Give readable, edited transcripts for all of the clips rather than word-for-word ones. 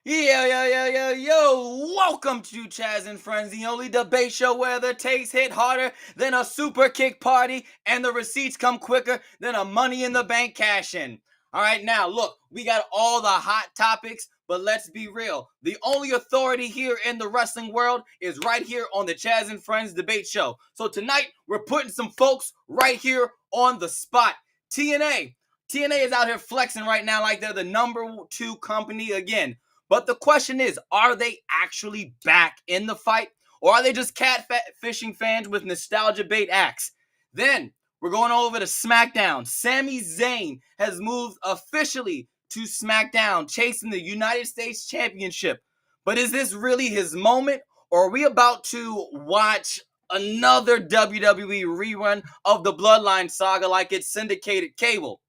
Yo. Welcome to Chaz and Friends, the only debate show where the takes hit harder than a super kick party and the receipts come quicker than a money in the bank cash in. All right, now look, we got all the hot topics, but let's be real. The only authority here in the wrestling world is right here on the Chaz and Friends debate show. So tonight, we're putting some folks right here on the spot. TNA. TNA is out here flexing right now like they're the number 2 company again. But the question is, are they actually back in the fight? Or are they just catfishing fans with nostalgia bait acts? Then we're going over to SmackDown. Sami Zayn has moved officially to SmackDown, chasing the United States Championship. But is this really his moment? Or are we about to watch another WWE rerun of the Bloodline saga like it's syndicated cable?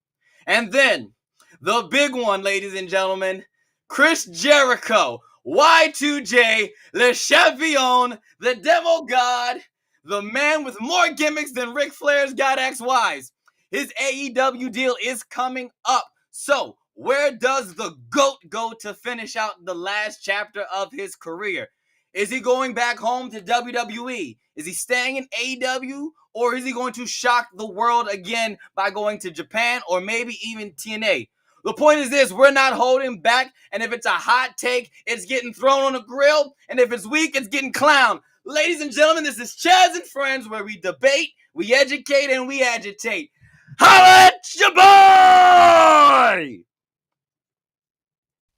And then the big one, ladies and gentlemen, Chris Jericho, Y2J, Le Champion, the Devil God, the man with more gimmicks than Ric Flair's got ex-wives. His AEW deal is coming up. So, where does the GOAT go to finish out the last chapter of his career? Is he going back home to WWE? Is he staying in AEW? Or is he going to shock the world again by going to Japan or maybe even TNA? The point is this, we're not holding back, and if it's a hot take, it's getting thrown on the grill, and if it's weak, it's getting clowned. Ladies and gentlemen, this is Chaz and Friends, where we debate, we educate, and we agitate. Holla at your boy!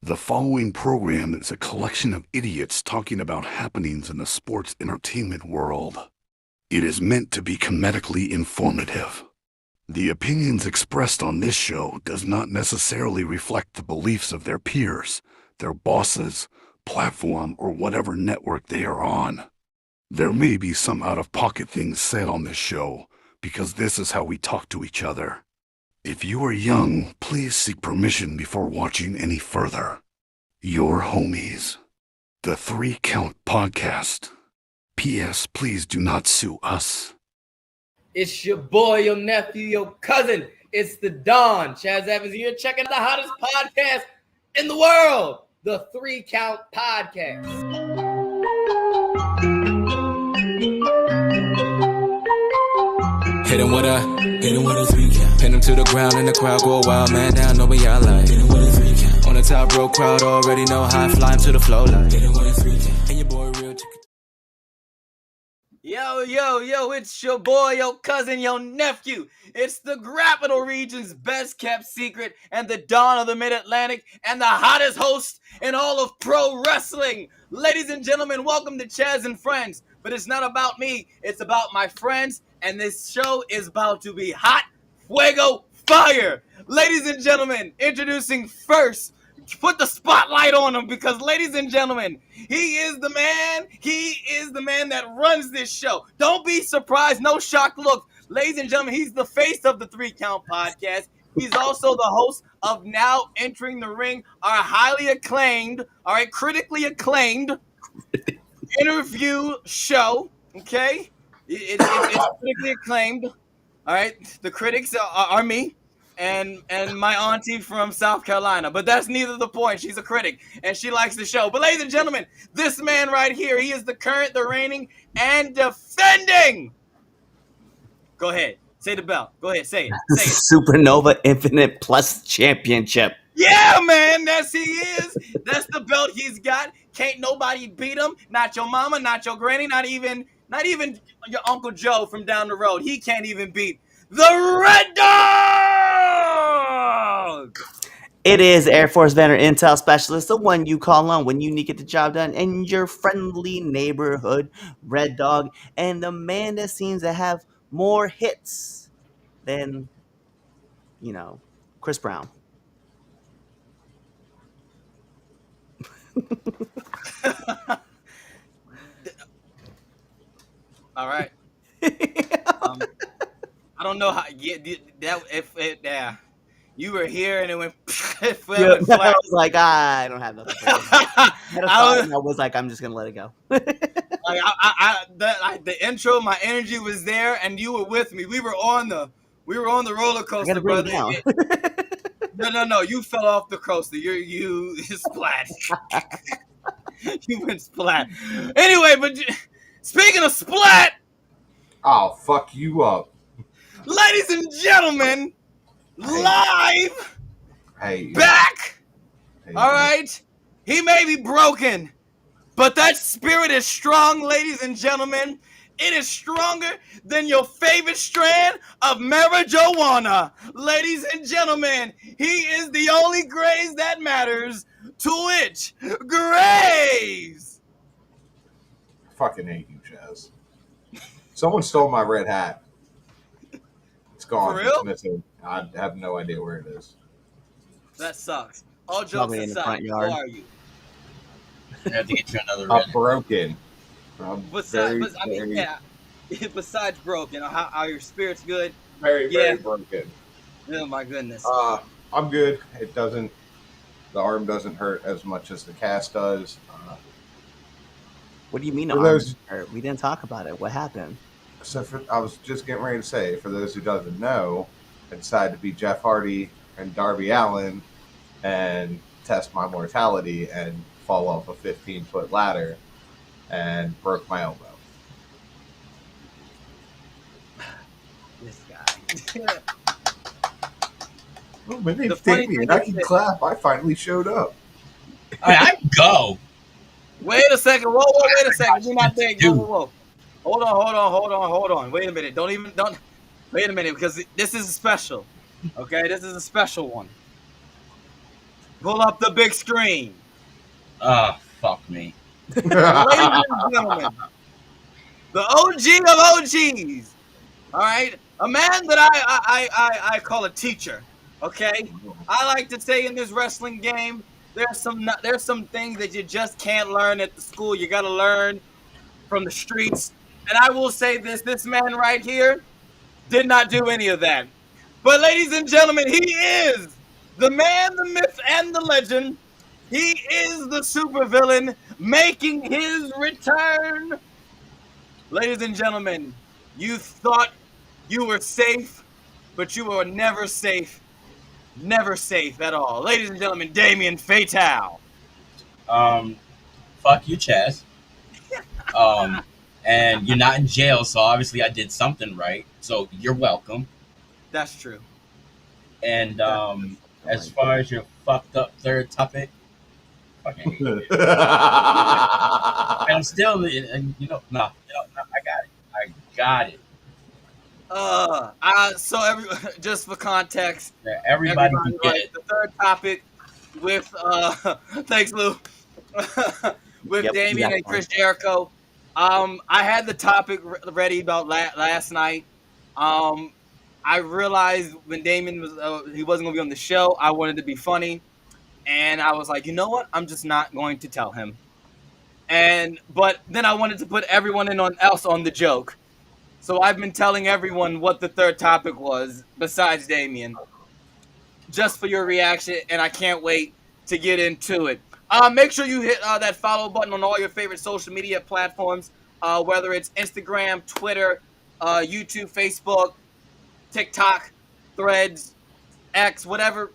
The following program is a collection of idiots talking about happenings in the sports entertainment world. It is meant to be comedically informative. The opinions expressed on this show does not necessarily reflect the beliefs of their peers, their bosses, platform, or whatever network they are on. There may be some out-of-pocket things said on this show, because this is how we talk to each other. If you are young, please seek permission before watching any further. Your homies. The 3 Count Podcast. P.S. Please do not sue us. It's your boy, your nephew, your cousin. It's the Don. Chaz Evans here, checking out the hottest podcast in the world, the 3 Count Podcast. Hit him with a 3 count. Pin him to the ground and the crowd go wild, man down, know what y'all like. Hit him with a 3 count. On the top row, crowd already know how I fly him to the flow like. Hit him with a 3 count. And your boy real chicken. Yo, it's your boy, your cousin, your nephew. It's the Capital Region's best kept secret and the dawn of the Mid-Atlantic and the hottest host in all of pro wrestling. Ladies and gentlemen, welcome to Chaz and Friends. But it's not about me, it's about my friends, and this show is about to be hot, fuego, fire. Ladies and gentlemen, introducing first, put the spotlight on him because, ladies and gentlemen, he is the man. He is the man that runs this show. Don't be surprised. No shocked look. Ladies and gentlemen, he's the face of the 3 Count Podcast. He's also the host of Now Entering the Ring, our highly acclaimed, all right, critically acclaimed interview show. Okay? It's critically acclaimed. All right? The critics are me. And my auntie from South Carolina. But that's neither the point. She's a critic, and she likes the show. But ladies and gentlemen, this man right here, he is the current, the reigning, and defending. Go ahead. Say the belt. Go ahead. Say it. Say it. Supernova Infinite Plus Championship. Yeah, man. That's he is. That's the belt he's got. Can't nobody beat him. Not your mama, not your granny, not even your Uncle Joe from down the road. He can't even beat the Red Dog! It is Air Force Veteran Intel Specialist, the one you call on when you need to get the job done, and your friendly neighborhood Red Dog, and the man that seems to have more hits than, Chris Brown. All right. I don't know how. Yeah, you were here and it went. I was like, I don't have nothing. I was like, I'm just gonna let it go. The intro, my energy was there, and you were with me. We were on the roller coaster, brother. No. You fell off the coaster. You splat. You went splat. Anyway, but speaking of splat, I'll fuck you up. ladies and gentlemen, live Hey, back. hey, All right, he may be broken, but that spirit is strong, ladies and gentlemen. It is stronger than your favorite strand of marijuana. Ladies and gentlemen, he is the only Graves that matters. Twitch Graves. fucking hate you, Chaz. Someone stole my red hat. It's gone. For real? It's missing. I have no idea where it is. That sucks. All jokes Probably in the aside, front yard. how are you? I have to get you another I'm red. broken. I'm Besides, besides broken, are your spirits good? very Yeah. broken. Oh my goodness. I'm good. It doesn't. The arm doesn't hurt as much as the cast does. What do you mean? For arm those- hurt? We didn't talk about it. What happened? I was just getting ready to say, for those who doesn't know, I decided to be Jeff Hardy and Darby Allin and test my mortality and fall off a 15-foot ladder and broke my elbow. This guy. Oh, my The name's funny Damien. thing I is can that- clap. I finally showed up. I go. Wait a second. Whoa, wait a second. You're not there. Whoa. Hold on. Wait a minute. Don't. Wait a minute, because this is special. Okay, this is a special one. Pull up the big screen. Oh, fuck me. Ladies and gentlemen, the OG of OGs. All right, a man that I call a teacher. Okay, I like to say in this wrestling game, there's some things that you just can't learn at the school. You got to learn from the streets. And I will say this man right here did not do any of that. But ladies and gentlemen, he is the man, the myth, and the legend. He is the supervillain making his return. Ladies and gentlemen, you thought you were safe, but you were never safe. Never safe at all. Ladies and gentlemen, Damien Fatal. Fuck you, Chaz. And you're not in jail, so obviously I did something right. So you're welcome. That's true. And as far as your fucked up third topic, fucking hate you. And I'm still, and I got it. I got it. So just for context, Yeah, everybody can get right, it. the third topic with thanks Lou with Yep, Damien exactly. and Chris Jericho. I had the topic ready about last night. I realized when Damien was he wasn't gonna be on the show, I wanted to be funny, and I was like, you know what? I'm just not going to tell him. But then I wanted to put everyone else on the joke. So I've been telling everyone what the third topic was besides Damien, just for your reaction, and I can't wait to get into it. Make sure you hit that follow button on all your favorite social media platforms, whether it's Instagram, Twitter, YouTube, Facebook, TikTok, Threads, X, whatever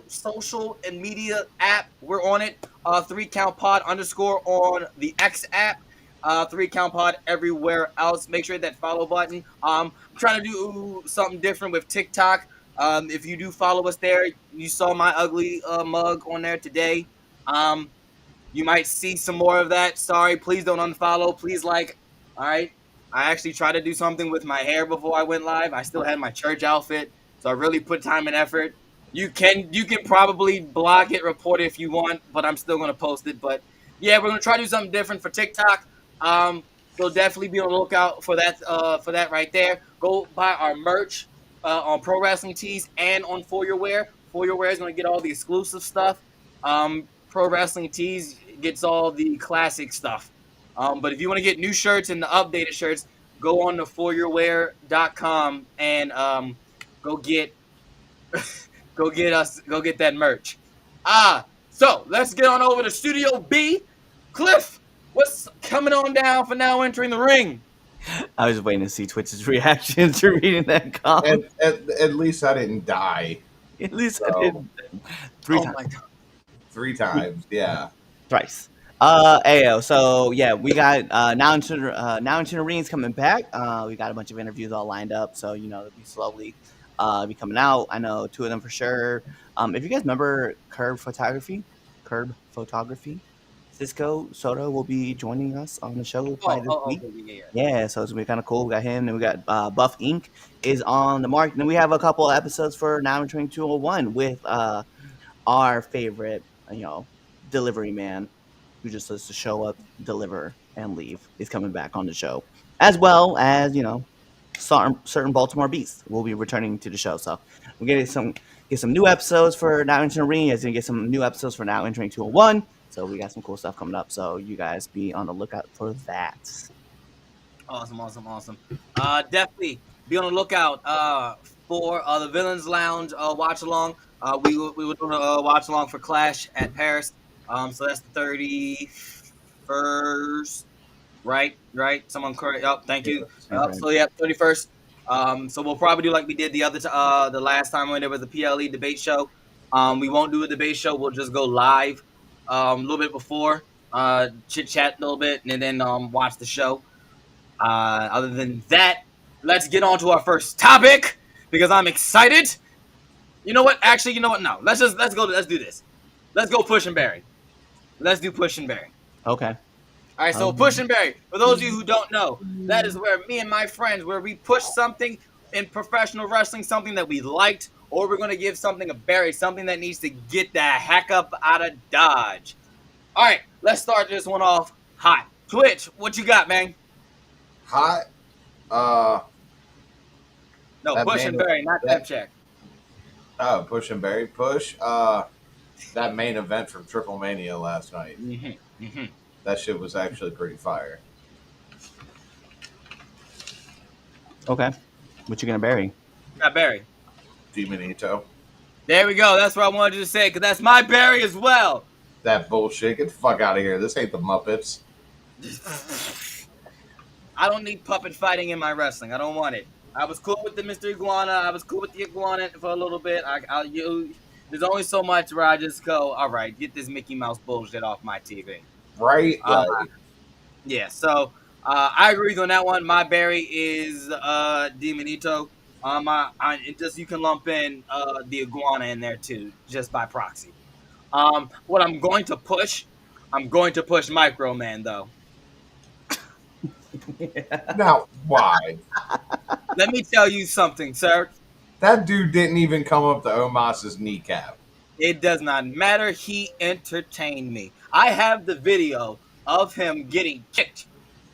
social and media app, we're on it. 3CountPod _ on the X app. 3CountPod everywhere else. Make sure you hit that follow button. I'm trying to do something different with TikTok. If you do follow us there, you saw my ugly mug on there today. You might see some more of that. Sorry, please don't unfollow. Please like. All right. I actually tried to do something with my hair before I went live. I still had my church outfit, so I really put time and effort. You can probably block it, report it if you want, but I'm still gonna post it. But yeah, we're gonna try to do something different for TikTok. So definitely be on the lookout for that right there. Go buy our merch on Pro Wrestling Tees and on For Your Wear. For Your Wear is gonna get all the exclusive stuff. Pro Wrestling Tees gets all the classic stuff. But if you want to get new shirts and the updated shirts, go on to foryourwear.com and go get that merch. So let's get on over to Studio B. Cliff, what's coming on down for now entering the ring? I was waiting to see Twitch's reaction to reading that comment. At least I didn't die. At least I did So three Oh times. my god. 3 times, yeah. Thrice. Ayo. So yeah, we got now into the rings coming back. We got a bunch of interviews all lined up, so they'll be slowly be coming out. I know two of them for sure. If you guys remember Curb Photography, Cisco Soto will be joining us on the show Oh, probably this oh, week. okay, yeah, yeah. Yeah, so it's gonna be kind of cool. We got him, and we got Buff Inc. is on the mark. And then we have a couple episodes for now entering 201 with our favorite, delivery man who just has to show up, deliver, and leave is coming back on the show, as well as certain Baltimore beasts will be returning to the show. So we're getting some new episodes for now entering ring. It's gonna get some new episodes for now entering 201. So we got some cool stuff coming up. So you guys be on the lookout for that. Awesome, awesome, awesome. Definitely be on the lookout for the Villains Lounge watch along. We were doing a watch along for Clash at Paris. So that's the 31st, right? Right. Someone correct. Oh, thank you. Sounds right. So yeah, 31st. So we'll probably do like we did the last time when there was a PLE debate show. We won't do a debate show. We'll just go live a little bit before, chit chat a little bit, and then watch the show. Other than that, let's get on to our first topic because I'm excited. You know what? Actually, you know what? No, let's go. Let's do this. Let's go push and Barry. Let's do push and Barry. Okay. All right. So push and Barry. For those of you who don't know, that is where me and my friends, where we push something in professional wrestling, something that we liked, or we're gonna give something a Barry, something that needs to get the heck up out of Dodge. All right. Let's start this one off hot. Twitch, what you got, man? Hot. No, That push and man- Barry, not that- temp check. Oh, Push and Barry. Push. That main event from Triple Mania last night. Mm-hmm. Mm-hmm. That shit was actually pretty fire. Okay. What you gonna bury? Got Barry. Demonito. There we go. That's what I wanted you to say, because that's my Barry as well. That bullshit. Get the fuck out of here. This ain't the Muppets. I don't need puppet fighting in my wrestling. I don't want it. I was cool with the Mr. Iguana. I was cool with the Iguana for a little bit. There's only so much where I just go, all right, get this Mickey Mouse bullshit off my TV. Right? Yeah, so I agree with you on that one. My Barry is Demonito. You can lump in the Iguana in there too, just by proxy. What I'm going to push Micro Man though. Now, why? Let me tell you something, sir. That dude didn't even come up to Omos's kneecap. It does not matter. He entertained me. I have the video of him getting kicked.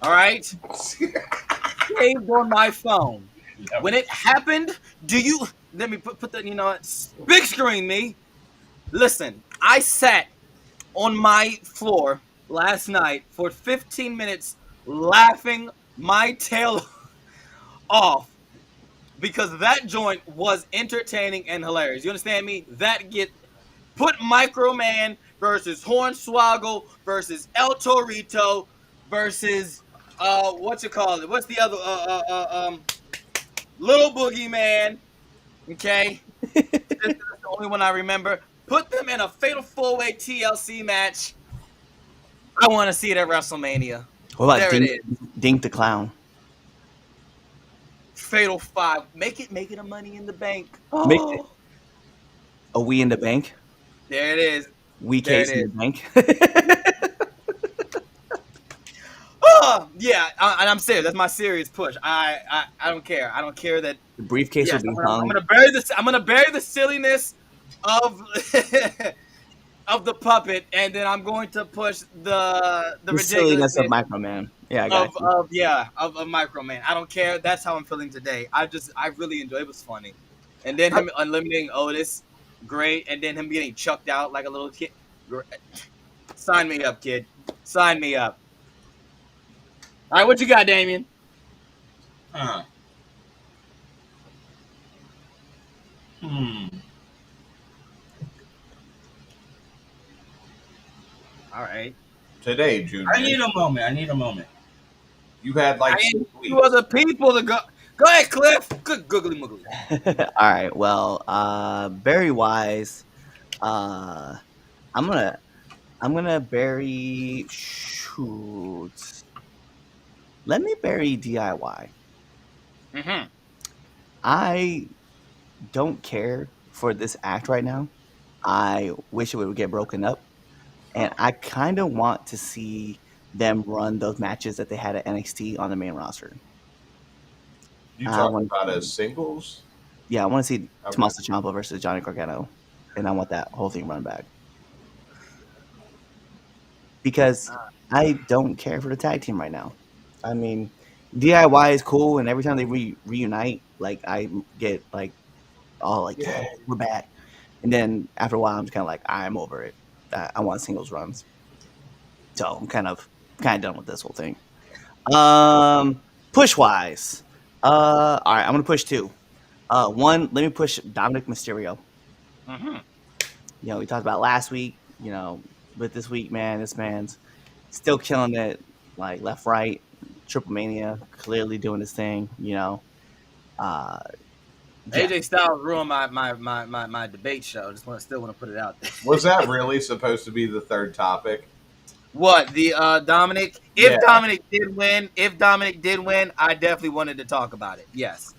All right? Saved on my phone. When it happened, let me put the, big screen me. Listen, I sat on my floor last night for 15 minutes laughing my tail off because that joint was entertaining and hilarious. You understand me? Put Micro Man versus Hornswoggle versus El Torito versus what's it called? What's the other Little Boogeyman? Okay, this is the only one I remember. Put them in a fatal 4-way TLC match. I want to see it at WrestleMania. What about There it is. Dink the Clown? Fatal 5. Make it a Money in the Bank. Make it- Are we in the bank? There it is. We There case it in the bank. Yeah, and I'm serious. That's my serious push. I don't care. I don't care that. The briefcase Yes, will be I'm hung. gonna bury this. I'm gonna bury the silliness of of the puppet, and then I'm going to push the The silliness ridiculousness of Micro Man. Yeah, I got you. of Micro Man. I don't care. That's how I'm feeling today. I really enjoyed it. It was funny, and then him eliminating Otis, great, and then him getting chucked out like a little kid. Sign me up, kid. Sign me up. All right, what you got, Damien? Huh. All right. Today, Junior. I need a moment. You had like I 6 need weeks. two other people to go. Go ahead, Cliff. Good googly moogly. All right. Well, berry wise, I'm gonna bury. Shoot. Let me bury DIY. Mm-hmm. I don't care for this act right now. I wish it would get broken up, and I kind of want to see them run those matches that they had at NXT on the main roster. You I talking want, about as singles? yeah, I want to see Okay. Tommaso Ciampa versus Johnny Gargano, and I want that whole thing run back because I don't care for the tag team right now. I mean, DIY is cool, and every time they reunite, like I get like all like, yeah, we're back. And then after a while, I'm just kind of like, I'm over it. I want singles runs, so I'm kind of done with this whole thing. Push wise, all right, I'm gonna push two. One, let me push Dominic Mysterio. Mm-hmm. We talked about last week. But this week, man, this man's still killing it, like left, right, Triple Mania, clearly doing his thing. Uh, yeah, AJ Styles ruined my debate show. Still want to put it out there. Was that really supposed to be the third topic? What the Dominic? Yeah. If Dominic did win, I definitely wanted to talk about it. Yes,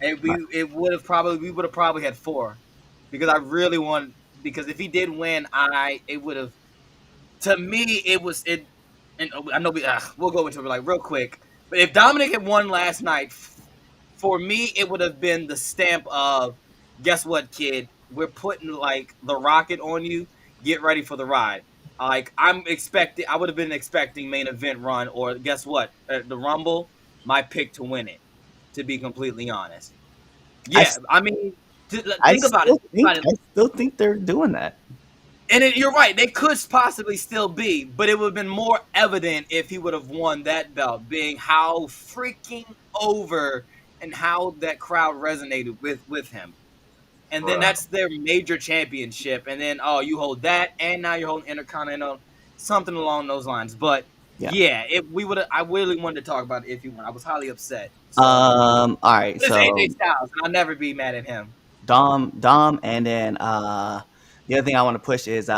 and we would have probably had four because I really want because if he did win, it would have to me it was it. And I know we'll go into it like real quick, but if Dominic had won last night, for me it would have been the stamp of guess what, kid, we're putting like the rocket on you. Get ready for the ride. Like I would have been expecting main event run, or guess what, the Rumble, my pick to win it. To be completely honest, yeah, I mean, I think about it. I still think they're doing that. And you're right, they could possibly still be, but it would have been more evident if he would have won that belt, being how freaking over and how that crowd resonated with him. And then that's their major championship. And then, you hold that, and now you're holding Intercontinental, something along those lines. But yeah, I really wanted to talk about it if he won. I was highly upset. So, all right, it's so AJ Styles, and I'll never be mad at him. Dom, and then the other thing I want to push is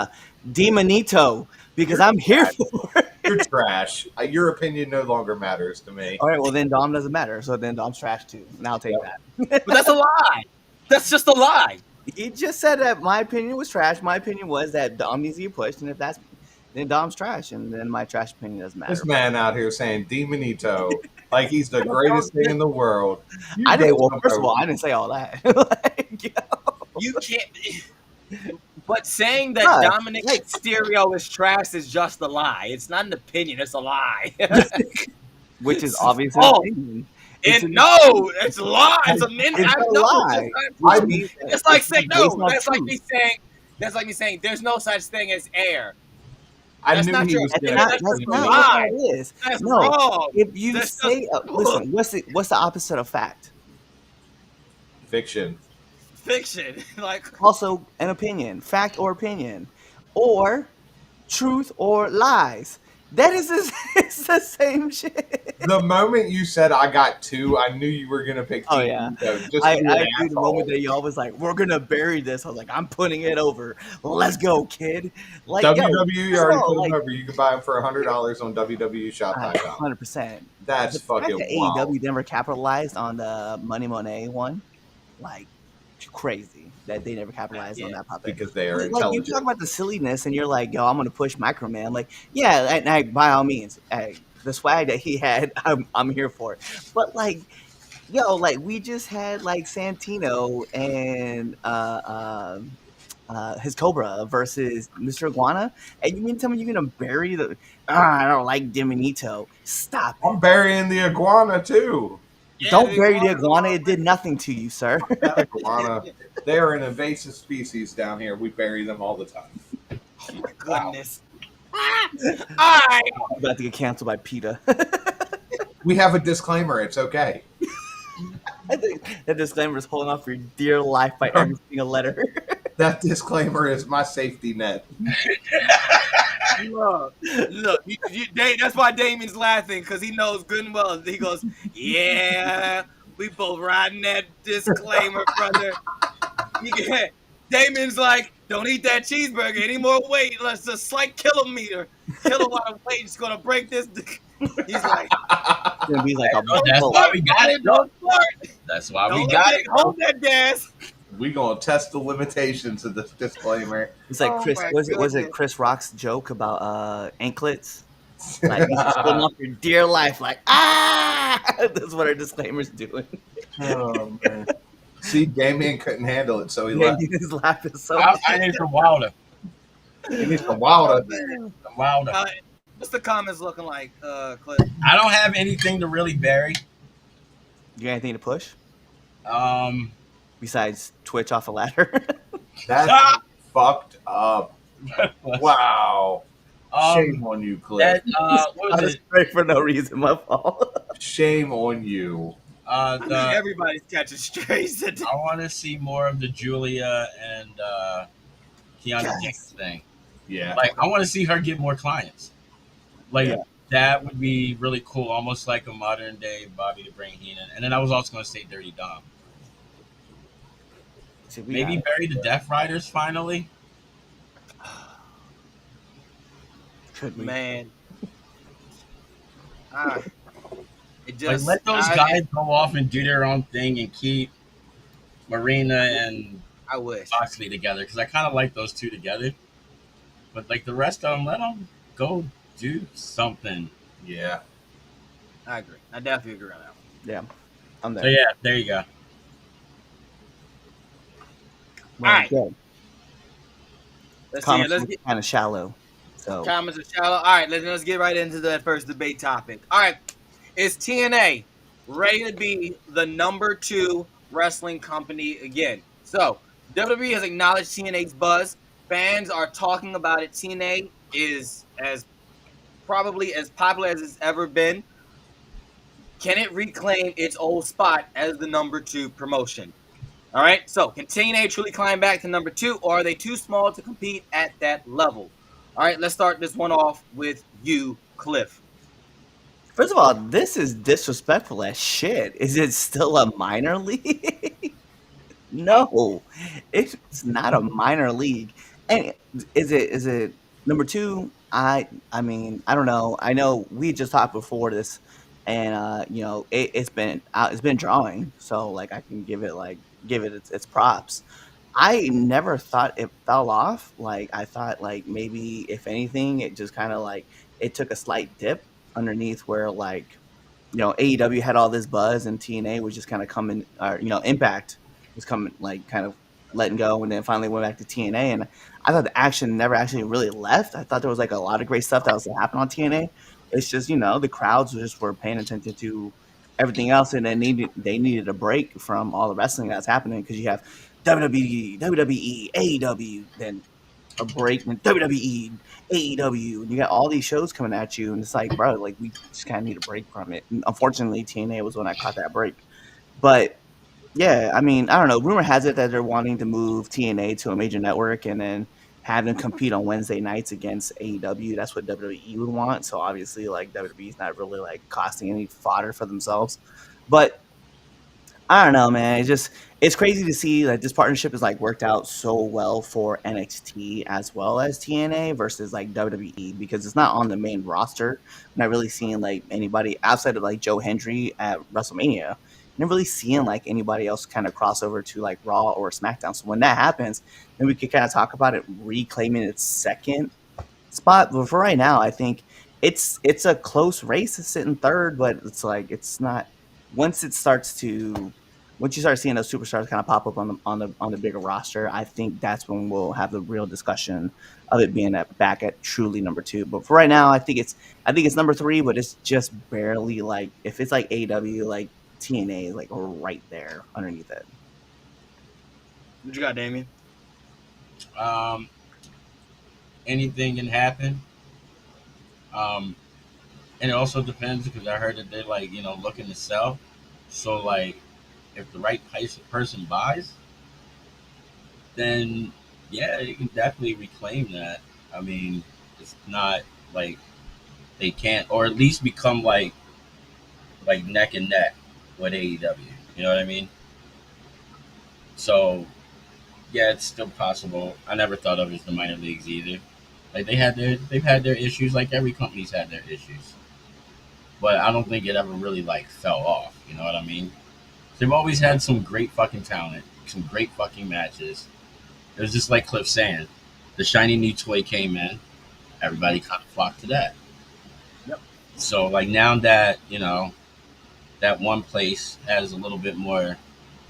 Demonito because I'm here for it. You're trash. Your opinion no longer matters to me. All right, well then Dom doesn't matter, so then Dom's trash too, and I'll take that. But that's a lie. That's just a lie. He just said that my opinion was trash. My opinion was that Dom needs to get pushed, and if that's then Dom's trash, and then my trash opinion doesn't matter. This man out here saying Demonito like he's the greatest thing in the world. I didn't. Well, first of all, I didn't say all that. You can't. But saying that Dominic Mysterio is trash is just a lie. It's not an opinion. It's a lie. Which is obviously an opinion. It's a lie. It's a lie. It's like saying no. That's like me saying there's no such thing as air. I knew he was going to lie. That's wrong. If you say, listen, what's the opposite of fact? Fiction. Like also an opinion, fact or opinion, or truth or lies. That is it's the same shit. The moment you said I got two, I knew you were gonna pick. Oh yeah, I knew the moment that y'all was like, "We're gonna bury this." I was like, "I'm putting it over. Let's go, kid." Like WWE already put them over. You can buy them for $100 on WWE Shop.com. 100%. That's fucking wild. AEW never capitalized on the Money Monet one, like crazy that they never capitalized on that puppet because they are like intelligent. You talk about the silliness and you're like, yo, I'm gonna push Microman. Like, yeah, and by all means, the swag that he had, I'm here for it. But like, yo, like we just had like Santino and his Cobra versus Mr. Iguana, and you mean to tell me you're gonna bury the? I don't like Demonito. Stop. I'm burying the iguana too. Don't bury the iguana. It did nothing to you, sir. That iguana. They are an invasive species down here. We bury them all the time. Oh my goodness. I'm about to get canceled by PETA. We have a disclaimer. It's okay. I think that disclaimer is holding off for your dear life by every single letter. That disclaimer is my safety net. Look, that's why Damien's laughing, because he knows good and well. He goes, yeah, We both riding that disclaimer, brother. Damon's like, don't eat that cheeseburger. Any more weight, let's a slight kilowatt of weight is gonna break this. He's like, It's gonna be like a Oh, that's bubble. why we got it. don't fart. That's why we Don't got let it. hold that gas. We gonna test the limitations of this disclaimer. It's like Oh Chris. my Was it goodness. Chris Rock's joke about anklets? Like he's just holding on for dear life. Like that's what our disclaimer's doing. Oh man. See, Damien couldn't handle it, so he Yeah, left. he's laughing so. I need some Wilder. He needs some Wilder. Some Wilder. What's the comments looking like, Cliff? I don't have anything to really bury. You got anything to push Um, besides Twitch off a ladder? That's fucked up. Wow. Shame um, on you, Cliff. that what I was was it? straight for no reason. My fault. Shame on you. I think The everybody's catching strays today. I want to see more of the Julia and Keanu Yes. James thing. Yeah. Like, I want to see her get more clients. Like, Yeah. that would be really cool, almost like a modern day Bobby the Brain Heenan. And then I was also going to say Dirty Dom. See, we Maybe got it. bury the Death Riders finally. Could we? Man. Ah, it Like, just let those guys go off and do their own thing and keep Marina and I wish. Moxley together, because I kind of like those two together. But like the rest of them, let them go do something. Yeah. I agree. I definitely agree on that one. Yeah, I'm there. So yeah, there you go. Well, Alright. good. Let's see. Comments Let's were get kind of shallow. So comments are shallow. All right, let's get right into that first debate topic. All right, is TNA ready to be the number 2 wrestling company again? So WWE has acknowledged TNA's buzz. Fans are talking about it. TNA is as probably as popular as it's ever been. Can it reclaim its old spot as the number 2 promotion? All right, so can TNA truly climb back to number 2, or are they too small to compete at that level? All right, let's start this one off with you, Cliff. first of all, this is disrespectful as shit. Is it still a minor league? No, it's not a minor league. And is it number 2? I mean, I don't know. I know we just talked before this, and you know, it's been out. It's been drawing, so like I can give it its props. I never thought it fell off. Like I thought, like maybe if anything, it just kind of like it took a slight dip underneath where like AEW had all this buzz and TNA was just kind of coming, or Impact was coming, like kind of letting go, and then finally went back to TNA. And I thought the action never actually really left. I thought there was like a lot of great stuff that was happening on TNA. It's just the crowds just were paying attention to everything else, and they needed a break from all the wrestling that's happening because you have WWE, AEW, then a break, and WWE, AEW, and you got all these shows coming at you, and it's like, bro, like we just kind of need a break from it. And unfortunately, TNA was when I caught that break. But yeah, I mean, I don't know. Rumor has it that they're wanting to move TNA to a major network and then have them compete on Wednesday nights against AEW. That's what WWE would want. So obviously, like WWE is not really like costing any fodder for themselves. But I don't know, man. It's crazy to see that this partnership is like worked out so well for NXT as well as TNA versus like WWE, because it's not on the main roster. I'm not really seeing like anybody outside of like Joe Hendry at WrestleMania. I'm not really seeing like anybody else kind of cross over to like Raw or SmackDown. So when that happens, then we could kind of talk about it reclaiming its second spot. But for right now, I think it's a close race to sit in third, but it's like it's not. Once you start seeing those superstars kind of pop up on the bigger roster, I think that's when we'll have the real discussion of it being back at truly number 2. But for right now, I think it's number 3, but it's just barely like if it's like AEW, like TNA is like right there underneath it. What you got, Damien? Anything can happen. And it also depends, because I heard that they're like looking to sell. So like, if the right person buys, then yeah, you can definitely reclaim that. I mean, it's not like they can't, or at least become like neck and neck with AEW. You know what I mean? So yeah, it's still possible. I never thought of it as the minor leagues either. Like they've had their issues, like every company's had their issues. But I don't think it ever really like fell off. You know what I mean? They've always had some great fucking talent, some great fucking matches. It was just like Cliff saying, the shiny new toy came in, everybody kind of flocked to that. Yep. So like now that that one place has a little bit more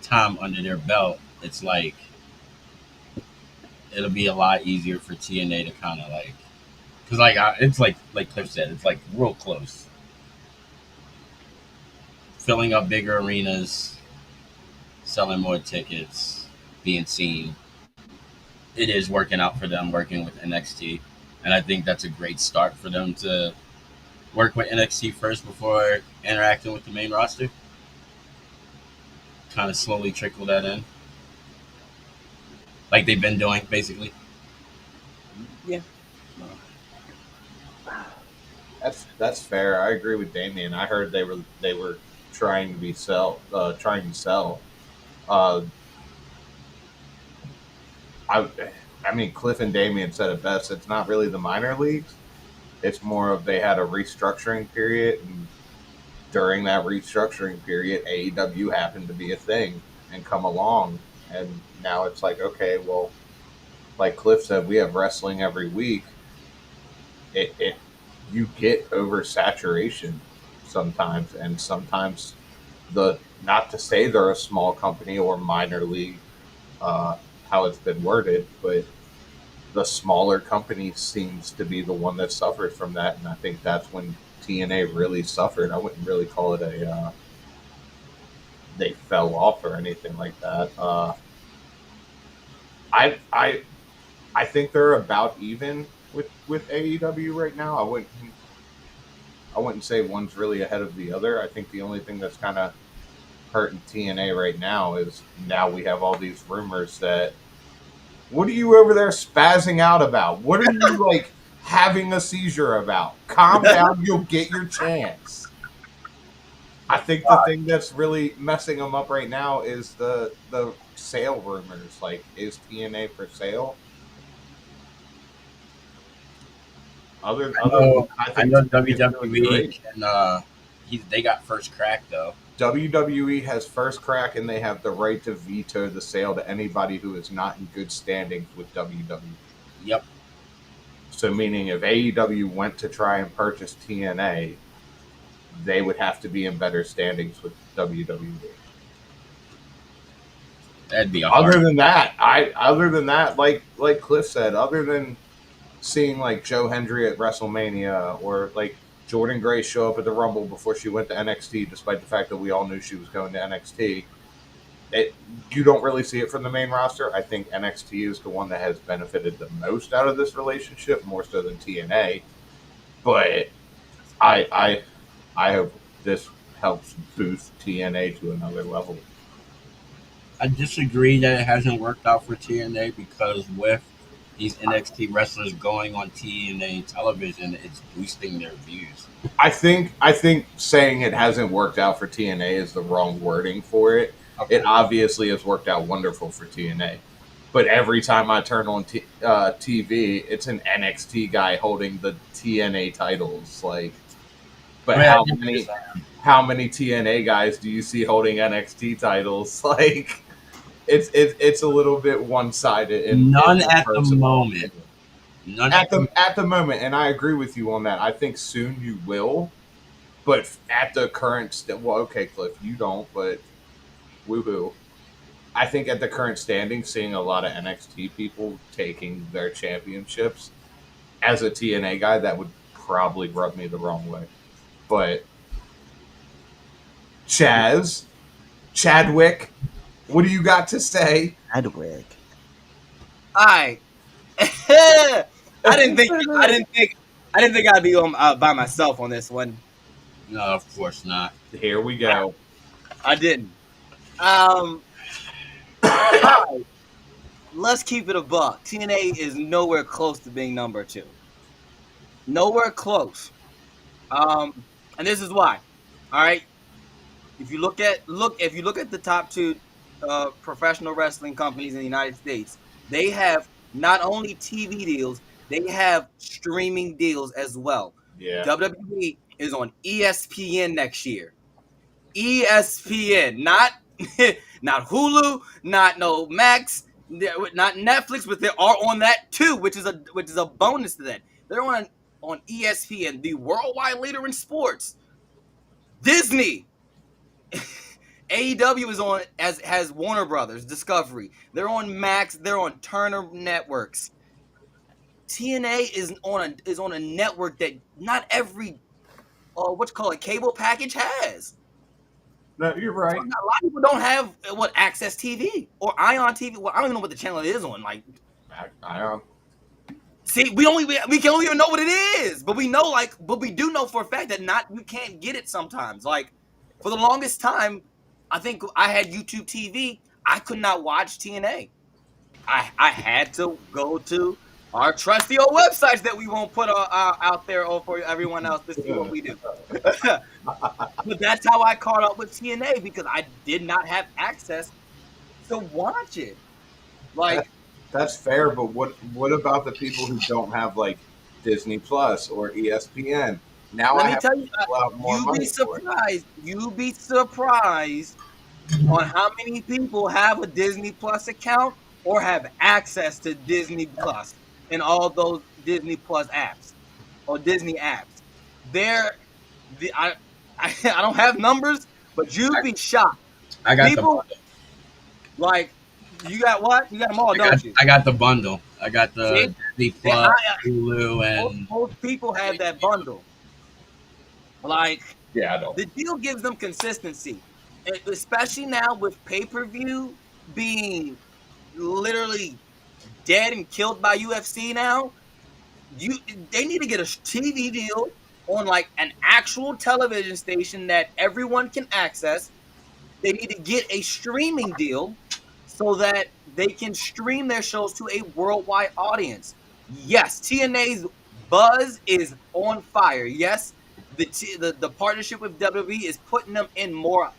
time under their belt, it's like it'll be a lot easier for TNA to kind of like, because it's like Cliff said, it's like real close, filling up bigger arenas, selling more tickets, being seen. It is working out for them working with NXT, and I think that's a great start for them to work with NXT first before interacting with the main roster. Kind of slowly trickle that in, like they've been doing basically. Yeah. That's fair. I agree with Damien. I heard they were trying to sell. Uh, I I mean Cliff and Damien said it best. It's not really the minor leagues. It's more of they had a restructuring period, and during that restructuring period, AEW happened to be a thing and come along, and now it's like okay, well, like Cliff said, we have wrestling every week. It you get oversaturation sometimes, and sometimes the not to say they're a small company or minor league, how it's been worded, but the smaller company seems to be the one that suffers from that, and I think that's when TNA really suffered. I wouldn't really call it a they fell off or anything like that. I I I think they're about even with AEW right now. I wouldn't say one's really ahead of the other. I think the only thing that's kind of hurting TNA right now is now we have all these rumors that what are you over there spazzing out about? What are you like having a seizure about? Calm down, you'll get your chance. I think the thing that's really messing them up right now is the sale rumors. Like, is TNA for sale? Other than I I think know TNA is really WWE great. can. They got first crack though. WWE has first crack, and they have the right to veto the sale to anybody who is not in good standings with WWE. Yep. So, meaning if AEW went to try and purchase TNA, they would have to be in better standings with WWE. That'd be a Other hard. than that, like Cliff said, other than seeing like Joe Hendry at WrestleMania or like Jordan Grace show up at the Rumble before she went to NXT, despite the fact that we all knew she was going to NXT, it you don't really see it from the main roster. I think NXT is the one that has benefited the most out of this relationship, more so than TNA. But I I I hope this helps boost TNA to another level. I disagree that it hasn't worked out for TNA because with these NXT wrestlers going on TNA television, it's boosting their views. I think saying it hasn't worked out for TNA is the wrong wording for it. It Okay. obviously has worked out wonderful for TNA. But every time I turn on TV, it's an NXT guy holding the TNA titles. Like, but I mean, I get what you're how many TNA guys do you see holding NXT titles? Like, it's a little bit one sided in none my at the personal moment. opinion. None At at the the at the moment, and I agree with you on that. I think soon you will, but at the current well, okay, Cliff, you don't, but woohoo. I think at the current standing, seeing a lot of NXT people taking their championships as a TNA guy, that would probably rub me the wrong way. But Chaz, Chadwick, what do you got to say? Chadwick. I I didn't think I didn't think I didn't think I'd be by myself on this one. no, of course not. Here we go. I didn't. Um, all right, let's keep it a buck. TNA is nowhere close to being number two. Nowhere close. And this is why. All right, if you look at the top two professional wrestling companies in the United States, they have not only TV deals, they have streaming deals as well. Yeah. WWE is on ESPN next year. ESPN, not not Hulu, not no Max, not Netflix, but they are on that too, which is a bonus to that. They're on ESPN, the worldwide leader in sports. Disney, AEW is on as has Warner Brothers, Discovery. They're on Max. They're on Turner Networks. TNA is on a network that not every what you call it cable package has. No, you're So right. a lot of people don't have what Access TV or Ion TV. Well, I don't even know what the channel it is on. Like, I see, we can only even know what it is, but we know but we do know for a fact that not you can't get it sometimes. Like for the longest time, I think I had YouTube TV. I could not watch TNA. I had to go to our trusty old websites that we won't put out there for everyone else to see what we do. But that's how I caught up with TNA because I did not have access to watch it. Like, That's fair, but what about the people who don't have like Disney Plus or ESPN? Now let I me have tell to you, pull out more you'd be money for it. surprised. You'd be surprised on how many people have a Disney Plus account or have access to Disney Plus and all those Disney Plus apps or Disney apps. They're I I don't have numbers, but you'd be shocked. I got the People bundle. like you got what? You got them all, don't you? I got the bundle. I got See, the Disney yeah, Plus, Hulu, and most people have that bundle. Like Yeah, I don't. the deal gives them consistency, especially now with pay-per-view being literally dead and killed by UFC now. They need to get a TV deal on like an actual television station that everyone can access. They need to get a streaming deal so that they can stream their shows to a worldwide audience. Yes, TNA's buzz is on fire. Yes, the partnership with WWE is putting them in more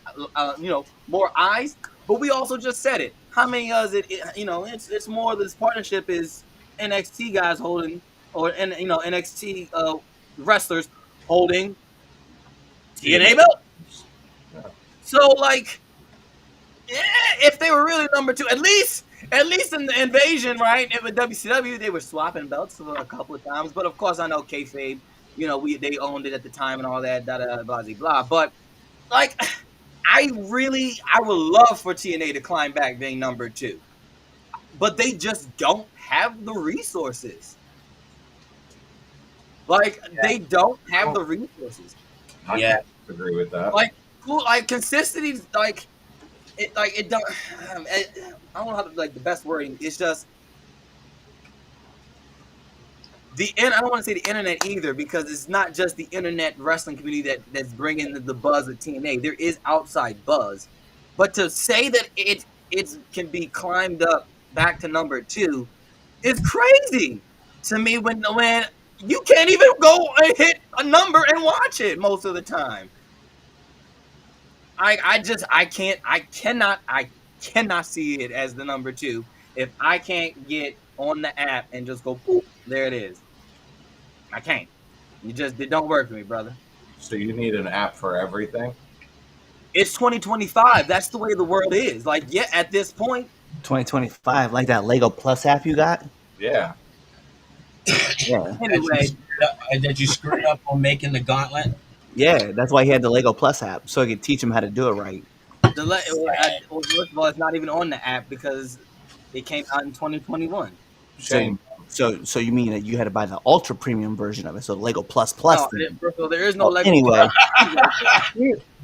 more eyes. But we also just said it. How many is it? It's more. This partnership is NXT guys holding, or NXT wrestlers holding TNA belt. Yeah. So like, yeah, if they were really number two, at least in the invasion, right? With WCW, they were swapping belts a couple of times. But of course, I know kayfabe. They owned it at the time and all that, blah blah blah. But like, I would love for TNA to climb back being number two, but they just don't have the resources. Like, they don't have the resources. I Yeah. can't agree with that. Like, cool. Like consistency. It don't. I don't know how to like the best wording. It's just I don't want to say the internet either because it's not just the internet wrestling community that's bringing the buzz of TNA. There is outside buzz, but to say that it can be climbed up back to number two is crazy to me. When you can't even go and hit a number and watch it most of the time. I cannot see it as the number two if I can't get on the app and just go boop, there it is. I can't. It don't work for me, brother. So you need an app for everything? It's 2025. That's the way the world is. Like, yeah, at this point, 2025, like that Lego Plus app you got. Yeah. Yeah, anyway, that you screwed up on making the gauntlet. yeah, that's why he had the Lego Plus app, so he could teach him how to do it right. first of all, it's not even on the app because it came out in 2021. Shame. So you mean that you had to buy the ultra premium version of it? So Lego Plus Plus. No, thing. first of all, there is no Lego. Anyway,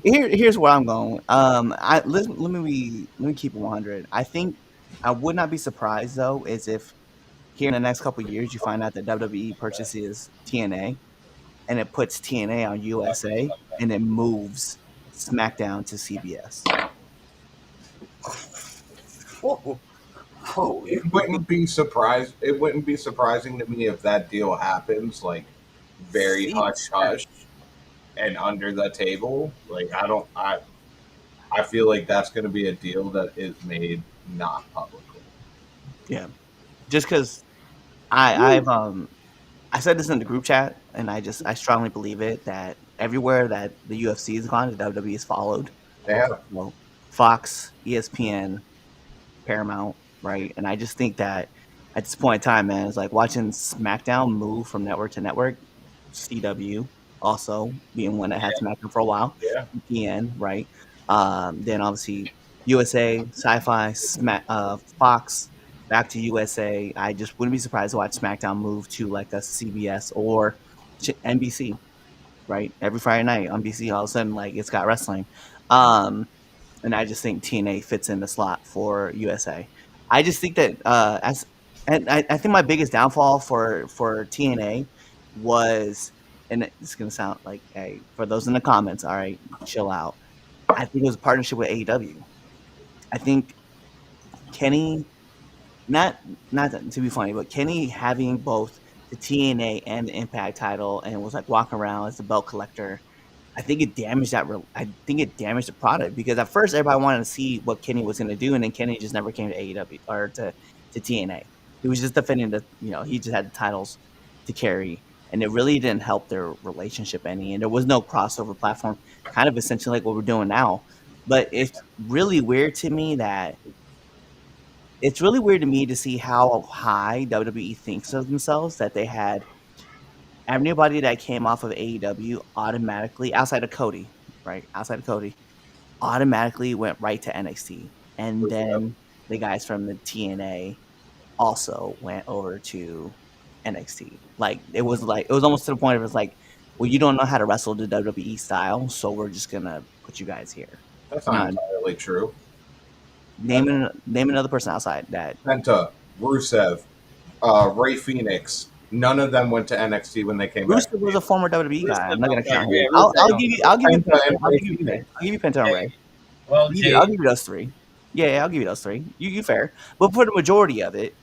here's where I'm going. Let me keep it 100. I think I would not be surprised though, is if here in the next couple of years you find out that WWE purchases TNA, and it puts TNA on USA, and it moves SmackDown to CBS. Whoa. Whoa. It wouldn't be surprised. It wouldn't be surprising to me if that deal happens, like very See? hush hush and under the table. Like I don't. I feel like that's going to be a deal that is made not publicly. Yeah, just because I said this in the group chat, and I strongly believe it that everywhere that the UFC has gone, the WWE is followed. They have. Well, Fox, ESPN, Paramount, right? And I just think that at this point in time, man, it's like watching SmackDown move from network to network. CW also being one that had SmackDown for a while. Yeah. EPN, right? Then obviously USA, Sci-Fi, Fox, back to USA. I just wouldn't be surprised to watch SmackDown move to like a CBS or NBC, right? Every Friday night on BC, all of a sudden, like it's got wrestling. And I just think TNA fits in the slot for USA. I just think that and I think my biggest downfall for TNA was, and it's gonna sound like, hey, for those in the comments, all right, chill out. I think it was a partnership with AEW. I think Kenny, not to be funny, but Kenny having both the TNA and the Impact title and was like walking around as the belt collector. I think it damaged that. I think it damaged the product because at first everybody wanted to see what Kenny was going to do, and then Kenny just never came to AEW or to TNA. He was just defending he just had the titles to carry, and it really didn't help their relationship any. And there was no crossover platform, kind of essentially like what we're doing now. But it's really weird to me to see how high WWE thinks of themselves, that they had everybody that came off of AEW automatically, outside of Cody, right? Outside of Cody, automatically went right to NXT. And then the guys from the TNA also went over to NXT. Like it was almost to the point of it's like, well, you don't know how to wrestle the WWE style, so we're just gonna put you guys here. That's not entirely true. Name another person outside that. Penta, Rusev, Ray Phoenix. None of them went to NXT when they came back. Rusev was a former WWE guy. I'm not gonna count him. I'll give you Penta and Ray. Well, I'll give you those three. Yeah, I'll give you those three. You fair, but for the majority of it,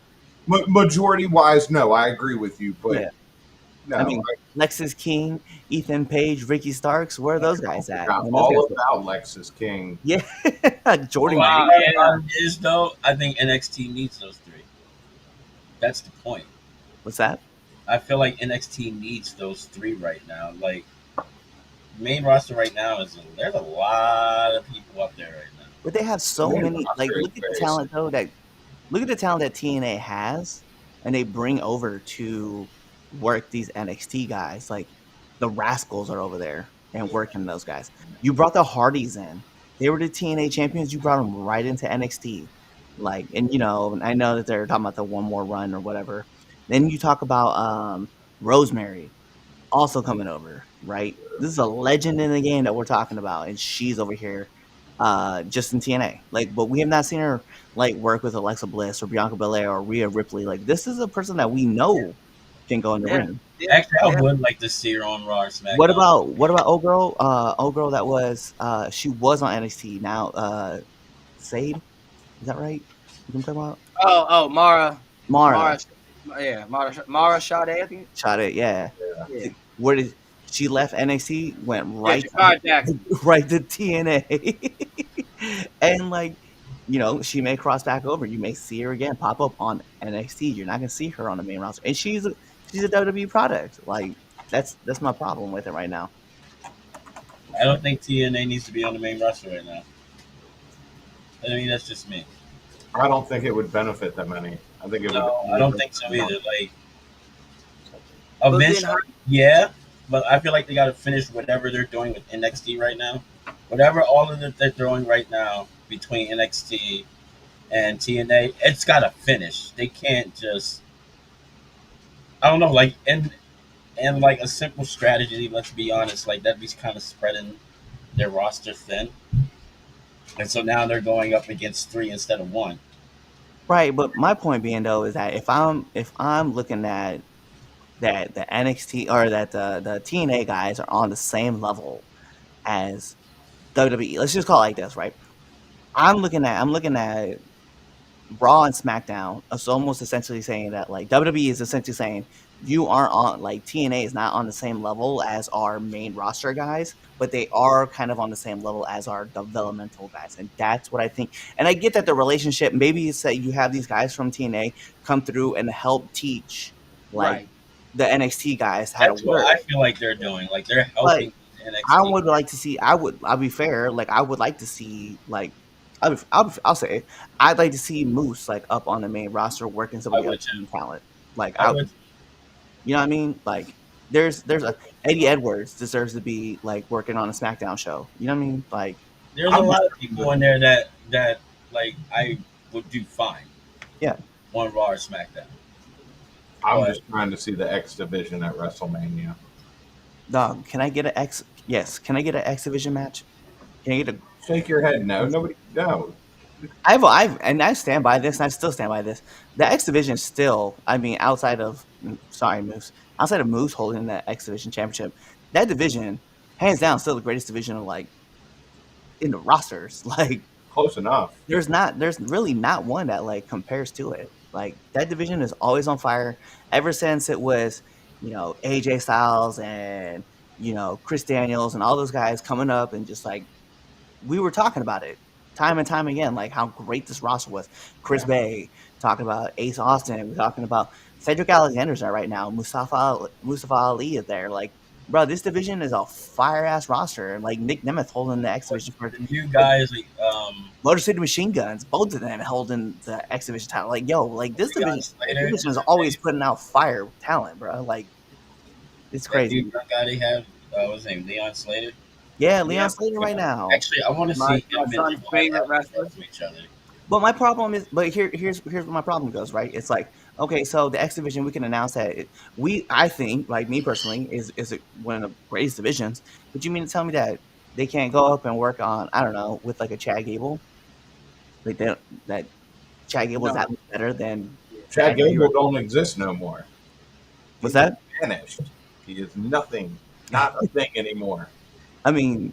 majority wise, no, I agree with you. But yeah. no, I mean, Lexus King, Ethan Page, Ricky Starks. Where are those guys at? All about Lexus King. Yeah, Jordan. Wow, is though. I think NXT needs those three. That's the point. What's that? I feel like NXT needs those three right now. Like main roster right now there's a lot of people up there right now. But they have so many. Like look at the talent though. Look at the talent that TNA has, and they bring over to work these NXT guys. Like the Rascals are over there and working those guys. You brought the Hardys in. They were the TNA champions. You brought them right into NXT. Like, and I know that they're talking about the one more run or whatever. Then you talk about Rosemary also coming over, right? This is a legend in the game that we're talking about, and she's over here just in TNA. Like, but we have not seen her like work with Alexa Bliss or Bianca Belair or Rhea Ripley. Like, this is a person that we know can go in the ring. Actually, I would like to see her on Raw or SmackDown. What about old girl? Old girl that was she was on NXT now. Sade, is that right? You talking about? Oh, Mara. Yeah, Mara Sade, I think. Sade, yeah. Where did she left NXT? Went right right to TNA, and like she may cross back over. You may see her again pop up on NXT. You're not gonna see her on the main roster, and she's a WWE product. Like that's my problem with it right now. I don't think TNA needs to be on the main roster right now. I mean, that's just me. I don't think it would benefit them any. I think it would. I don't think so either. Like, eventually, yeah, but I feel like they got to finish whatever they're doing with NXT right now. Whatever all of it they're doing right now between NXT and TNA, it's got to finish. They can't just. I don't know, like, and like a simple strategy. Let's be honest, like that'd be kind of spreading their roster thin, and so now they're going up against 3 instead of 1. Right, but my point being though is that if I'm looking at that the NXT or that the TNA guys are on the same level as WWE, let's just call it like this, right? I'm looking at Raw and SmackDown is almost essentially saying that like WWE is essentially saying you aren't on like TNA is not on the same level as our main roster guys, but they are kind of on the same level as our developmental guys, and that's what I think. And I get that the relationship maybe it's that you have these guys from TNA come through and help teach like Right. the NXT guys how to That's what work. I feel like they're doing. Like they're But helping I NXT. would like to see. I'll be fair. Like I would like to see. Like I'll say it. I'd like to see Moose like up on the main roster working some of I the other would too. team talent. Like I would. you know what I mean? Like there's a Eddie Edwards deserves to be like working on a SmackDown show. You know what I mean? Like There's a I'm lot just of people in there that like I would do fine yeah, on Raw or SmackDown. I'm But just trying to see the X division at WrestleMania. dog. Can I get an X? Yes. Can I get an X Division match? Can I get a Shake your head, no. Nobody, no. And I stand by this, and I still stand by this. The X Division is still, I mean, sorry, Moose, outside of Moose holding that X Division championship, that division, hands down, still the greatest division of like in the rosters. Like, Close enough. there's really not one that like compares to it. Like that division is always on fire ever since it was, AJ Styles and Chris Daniels and all those guys coming up and just like we were talking about it time and time again, like how great this roster was. Chris Yeah. Bay talking about Ace Austin. We're talking about Cedric Alexander's there right now. Mustafa Ali is there. Like, bro, this division is a fire ass roster. And like Nick Nemeth holding the X division for the new like guys, like Motor City Machine Guns, both of them holding the X division title. Like, yo, like this Leon Slater, division is is his always name? putting out fire talent, bro. Like, it's That new crazy. guy they have, what's his name? Leon Slater. Yeah, Yeah. Leon Slater right now. Actually, I want to My, see my him and son's Levi favorite wrestler. to each other. But my problem is, but here's where my problem goes. Right, it's like okay, so the X division we can announce that I think, like me personally, is one of the greatest divisions. But you mean to tell me that they can't go up and work on I don't know with like a Chad Gable, like that Chad Gable is that No. much better than Chad that? Gable don't exist no more. What's He's that? vanished. He is nothing, not a thing anymore. I mean,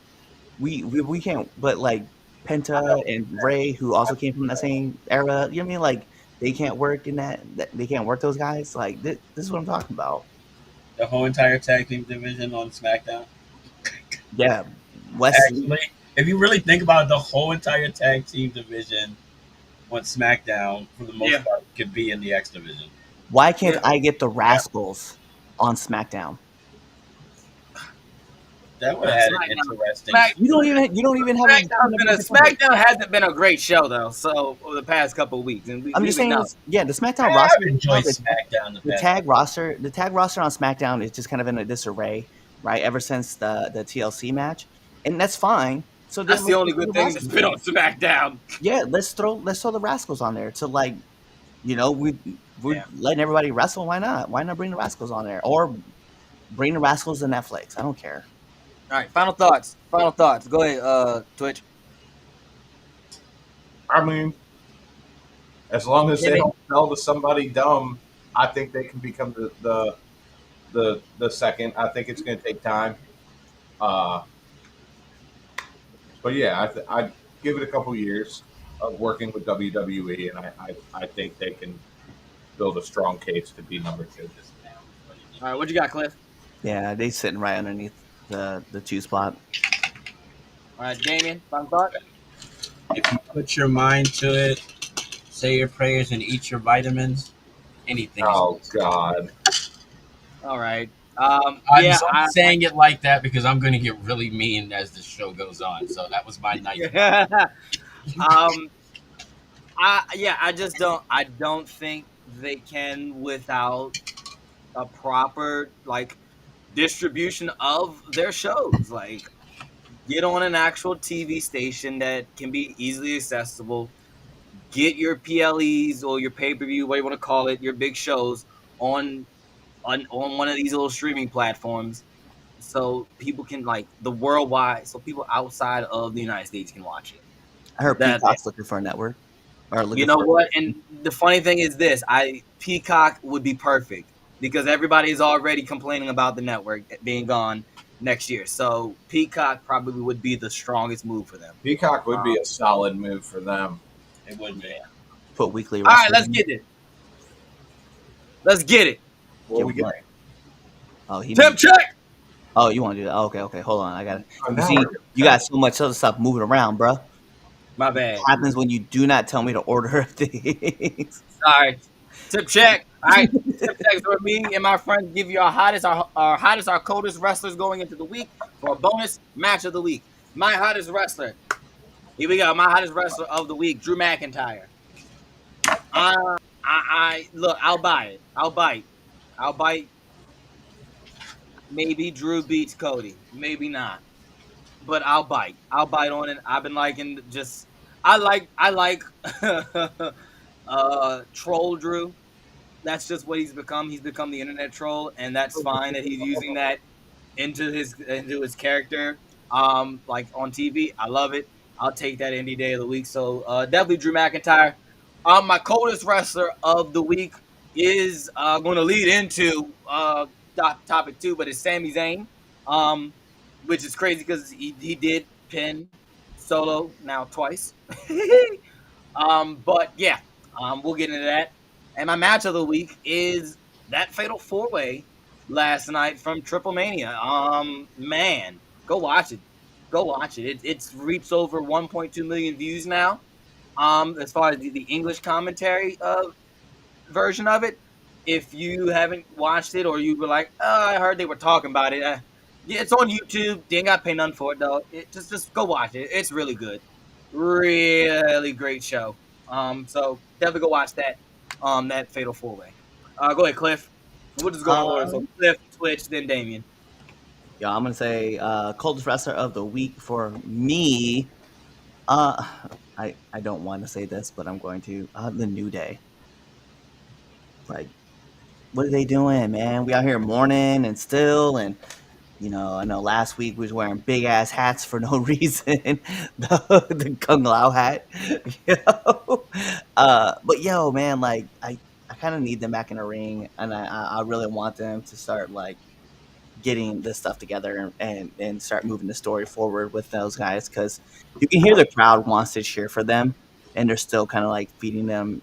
we can't. But like Penta and Ray, who also came from that same era, you know what I mean? Like they can't work in that they can't work those guys. Like this is what I'm talking about. The whole entire tag team division on SmackDown. Yeah, Wesley. Actually, if you really think about it, the whole entire tag team division on SmackDown, for the most Yeah. part, could be in the X division. Why can't Yeah. I get the Rascals on SmackDown? That would have had an SmackDown. interesting. Smack- You don't even have SmackDown hasn't been a great show though. So over the past couple of weeks, and I'm we've just saying, acknowledged. yeah, the SmackDown I've roster, enjoyed the, SmackDown the the past. tag roster on SmackDown is just kind of in a disarray, right? Ever since the TLC match, and that's fine. So then That's the let's only throw good the thing that's Rascals been on on SmackDown. there. Yeah, let's throw the Rascals on there to like, we're Yeah. letting everybody wrestle. Why not? Why not bring the Rascals on there or bring the Rascals to Netflix? I don't care. All right, final thoughts. Final thoughts. Go ahead, Twitch. I mean, as long as they Jimmy? don't sell to somebody dumb, I think they can become the second. I think it's going to take time. Uh, but yeah, I'd give it a couple years of working with WWE, and I think they can build a strong case to be number two. All right, what you got, Cliff? Yeah, they sitting right underneath the two spot. All right, Damien. Final thought. If you put your mind to it, say your prayers and eat your vitamins, anything. Oh God! All right. I'm Yeah, only saying it like that because I'm going to get really mean as the show goes on. So that was my night. um, I just don't. I don't think they can without a proper like distribution of their shows. Like, get on an actual TV station that can be easily accessible. Get your PLEs or your pay per view, what you want to call it, your big shows on on one of these little streaming platforms, so people can like the worldwide, so people outside of the United States can watch it. I heard That Peacock's looking for a network. Or looking you know for what? And the funny thing is this: Peacock would be perfect because everybody is already complaining about the network being gone next year. So Peacock probably would be the strongest move for them. Peacock would be a solid move for them. It would be. put weekly All right, wrestlers. let's get it. Let's get it. What Get we what? get? Oh, he Temp needs. check. Oh, you want to do that? Okay. Hold on. I got it. Oh, You now see, we're you got so much other stuff moving around, bro. My bad. Happens when you do not tell me to order things. Sorry. Tip check. All right. Tip check is where me and my friends give you our hottest, our coldest wrestlers going into the week for a bonus match of the week. My hottest wrestler. Here we go. My hottest wrestler of the week, Drew McIntyre. I look. I'll buy it. I'll bite. I'll bite. Maybe Drew beats Cody. Maybe not. But I'll bite. I'll bite on it. I've been liking just. I like troll Drew. That's just what he's become. He's become the internet troll, and that's fine that he's using that into his character. Like on TV, I love it. I'll take that any day of the week. So definitely Drew McIntyre. My coldest wrestler of the week is going to lead into topic 2, but it's Sami Zayn, which is crazy because he did pin Solo now twice. But yeah, we'll get into that. And my match of the week is that fatal 4-way last night from Triple Mania. Man, go watch it. Go watch it. It's reached over 1.2 million views now. As far as the English commentary version of it. If you haven't watched it or you were like, oh, I heard they were talking about it. Yeah, it's on YouTube. You ain't got to pay nothing for it, though. Just go watch it. It's really good. Really great show. So definitely go watch that. That Fatal 4-way. Go ahead, Cliff. We'll just go in order. So Cliff, Twitch, then Damien. Yeah, I'm gonna say coldest wrestler of the week for me. I don't want to say this, but I'm going to. The New Day. Like, what are they doing, man? We out here mourning and still, and I know last week we was wearing big ass hats for no reason. the Kung Lao hat, but yo, man, like I kind of need them back in the ring, and I really want them to start like getting this stuff together and start moving the story forward with those guys, because you can hear the crowd wants to cheer for them, and they're still kind of like feeding them,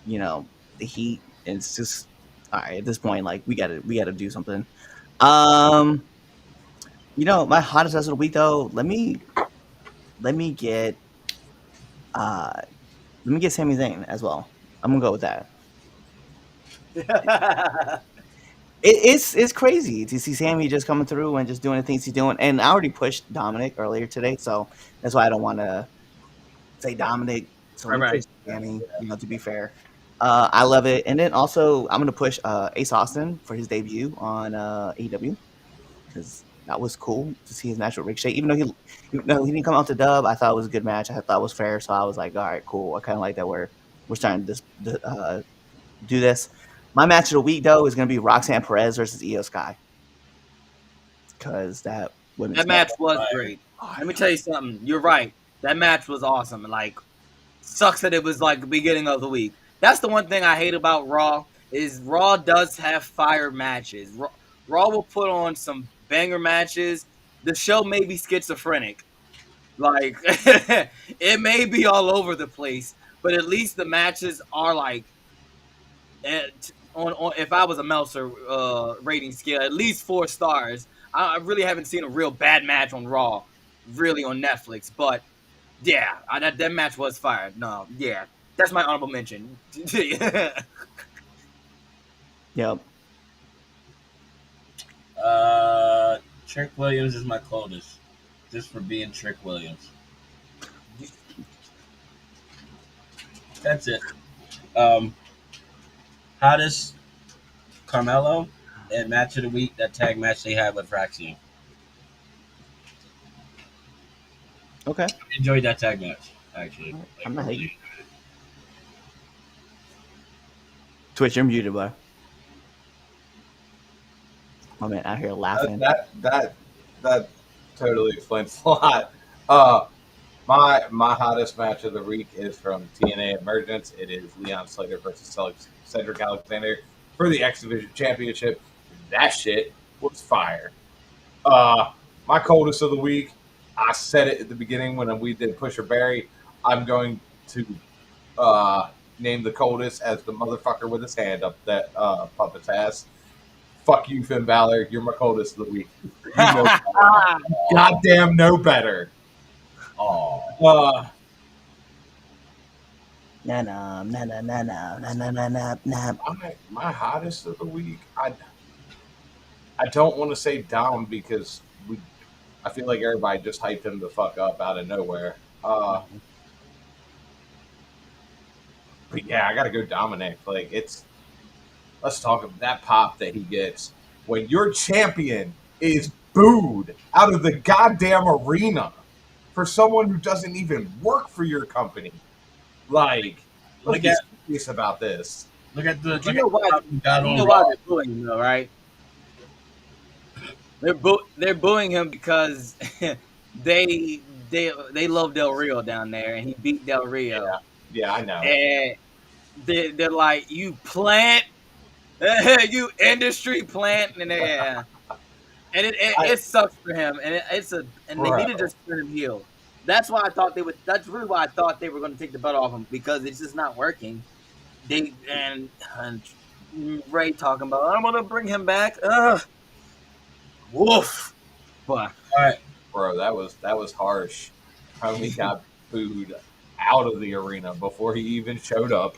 the heat. And it's just all right at this point. Like we gotta do something. My hottest wrestler of the week though. Let me get Sami Zayn as well. I'm gonna go with that. It's crazy to see Sammy just coming through and just doing the things he's doing. And I already pushed Dominic earlier today, so that's why I don't want to say Dominic. So Right. Sammy, to be fair, I love it. And then also I'm gonna push Ace Austin for his debut on AEW, because that was cool to see his match with Ricochet. Even though he didn't come out to dub, I thought it was a good match. I thought it was fair, so I was like, all right, cool. I kind of like that we're starting to do this. My match of the week though is going to be Roxanne Perez versus Io Sky, because that match was great. Let me tell you something. You're right. That match was awesome. Like, sucks that it was like the beginning of the week. That's the one thing I hate about Raw is Raw does have fire matches. Raw will put on some banger matches. The show may be schizophrenic. Like, it may be all over the place, but at least the matches are like, on if I was a Meltzer rating scale, at least 4 stars. I really haven't seen a real bad match on Raw, really on Netflix. But yeah, that match was fire. No, yeah, that's my honorable mention. Yep. Trick Williams is my coldest, just for being Trick Williams. That's it. Hottest Carmelo, and match of the week, that tag match they had with Fraxian. Okay. I enjoyed that tag match, actually. I'm not hating. Twitch, you're muted, bud. My man out here laughing. That totally explains a lot. My hottest match of the week is from TNA Emergence. It is Leon Slater versus Cedric Alexander for the X Division Championship. That shit was fire. My coldest of the week, I said it at the beginning when we did Pusher Barry. I'm going to named the coldest as the motherfucker with his hand up that puppet's ass. Fuck you, Finn Balor. You're my coldest of the week. You know, goddamn, know better. Oh, Na na na na na na na na na na na. my hottest of the week. I don't want to say down because I feel like everybody just hyped him the fuck up out of nowhere. But yeah, I gotta go Dominic. Like let's talk about that pop that he gets when your champion is booed out of the goddamn arena for someone who doesn't even work for your company. Like, let's Look be at- serious about this. look at the. You know why? we got You on know why Raw. they're booing him, though, right? They're booing him because they love Del Rio down there, and he beat Del Rio. Yeah, I know. And they're like, you plant, you industry plant, and it sucks for him, and they need to just turn him heel. That's why I thought they would. That's really why I thought they were going to take the butt off him, because it's just not working. And Ray talking about, I'm going to bring him back. Woof. But All right, Bro, that was harsh. Homie got booed out of the arena before he even showed up.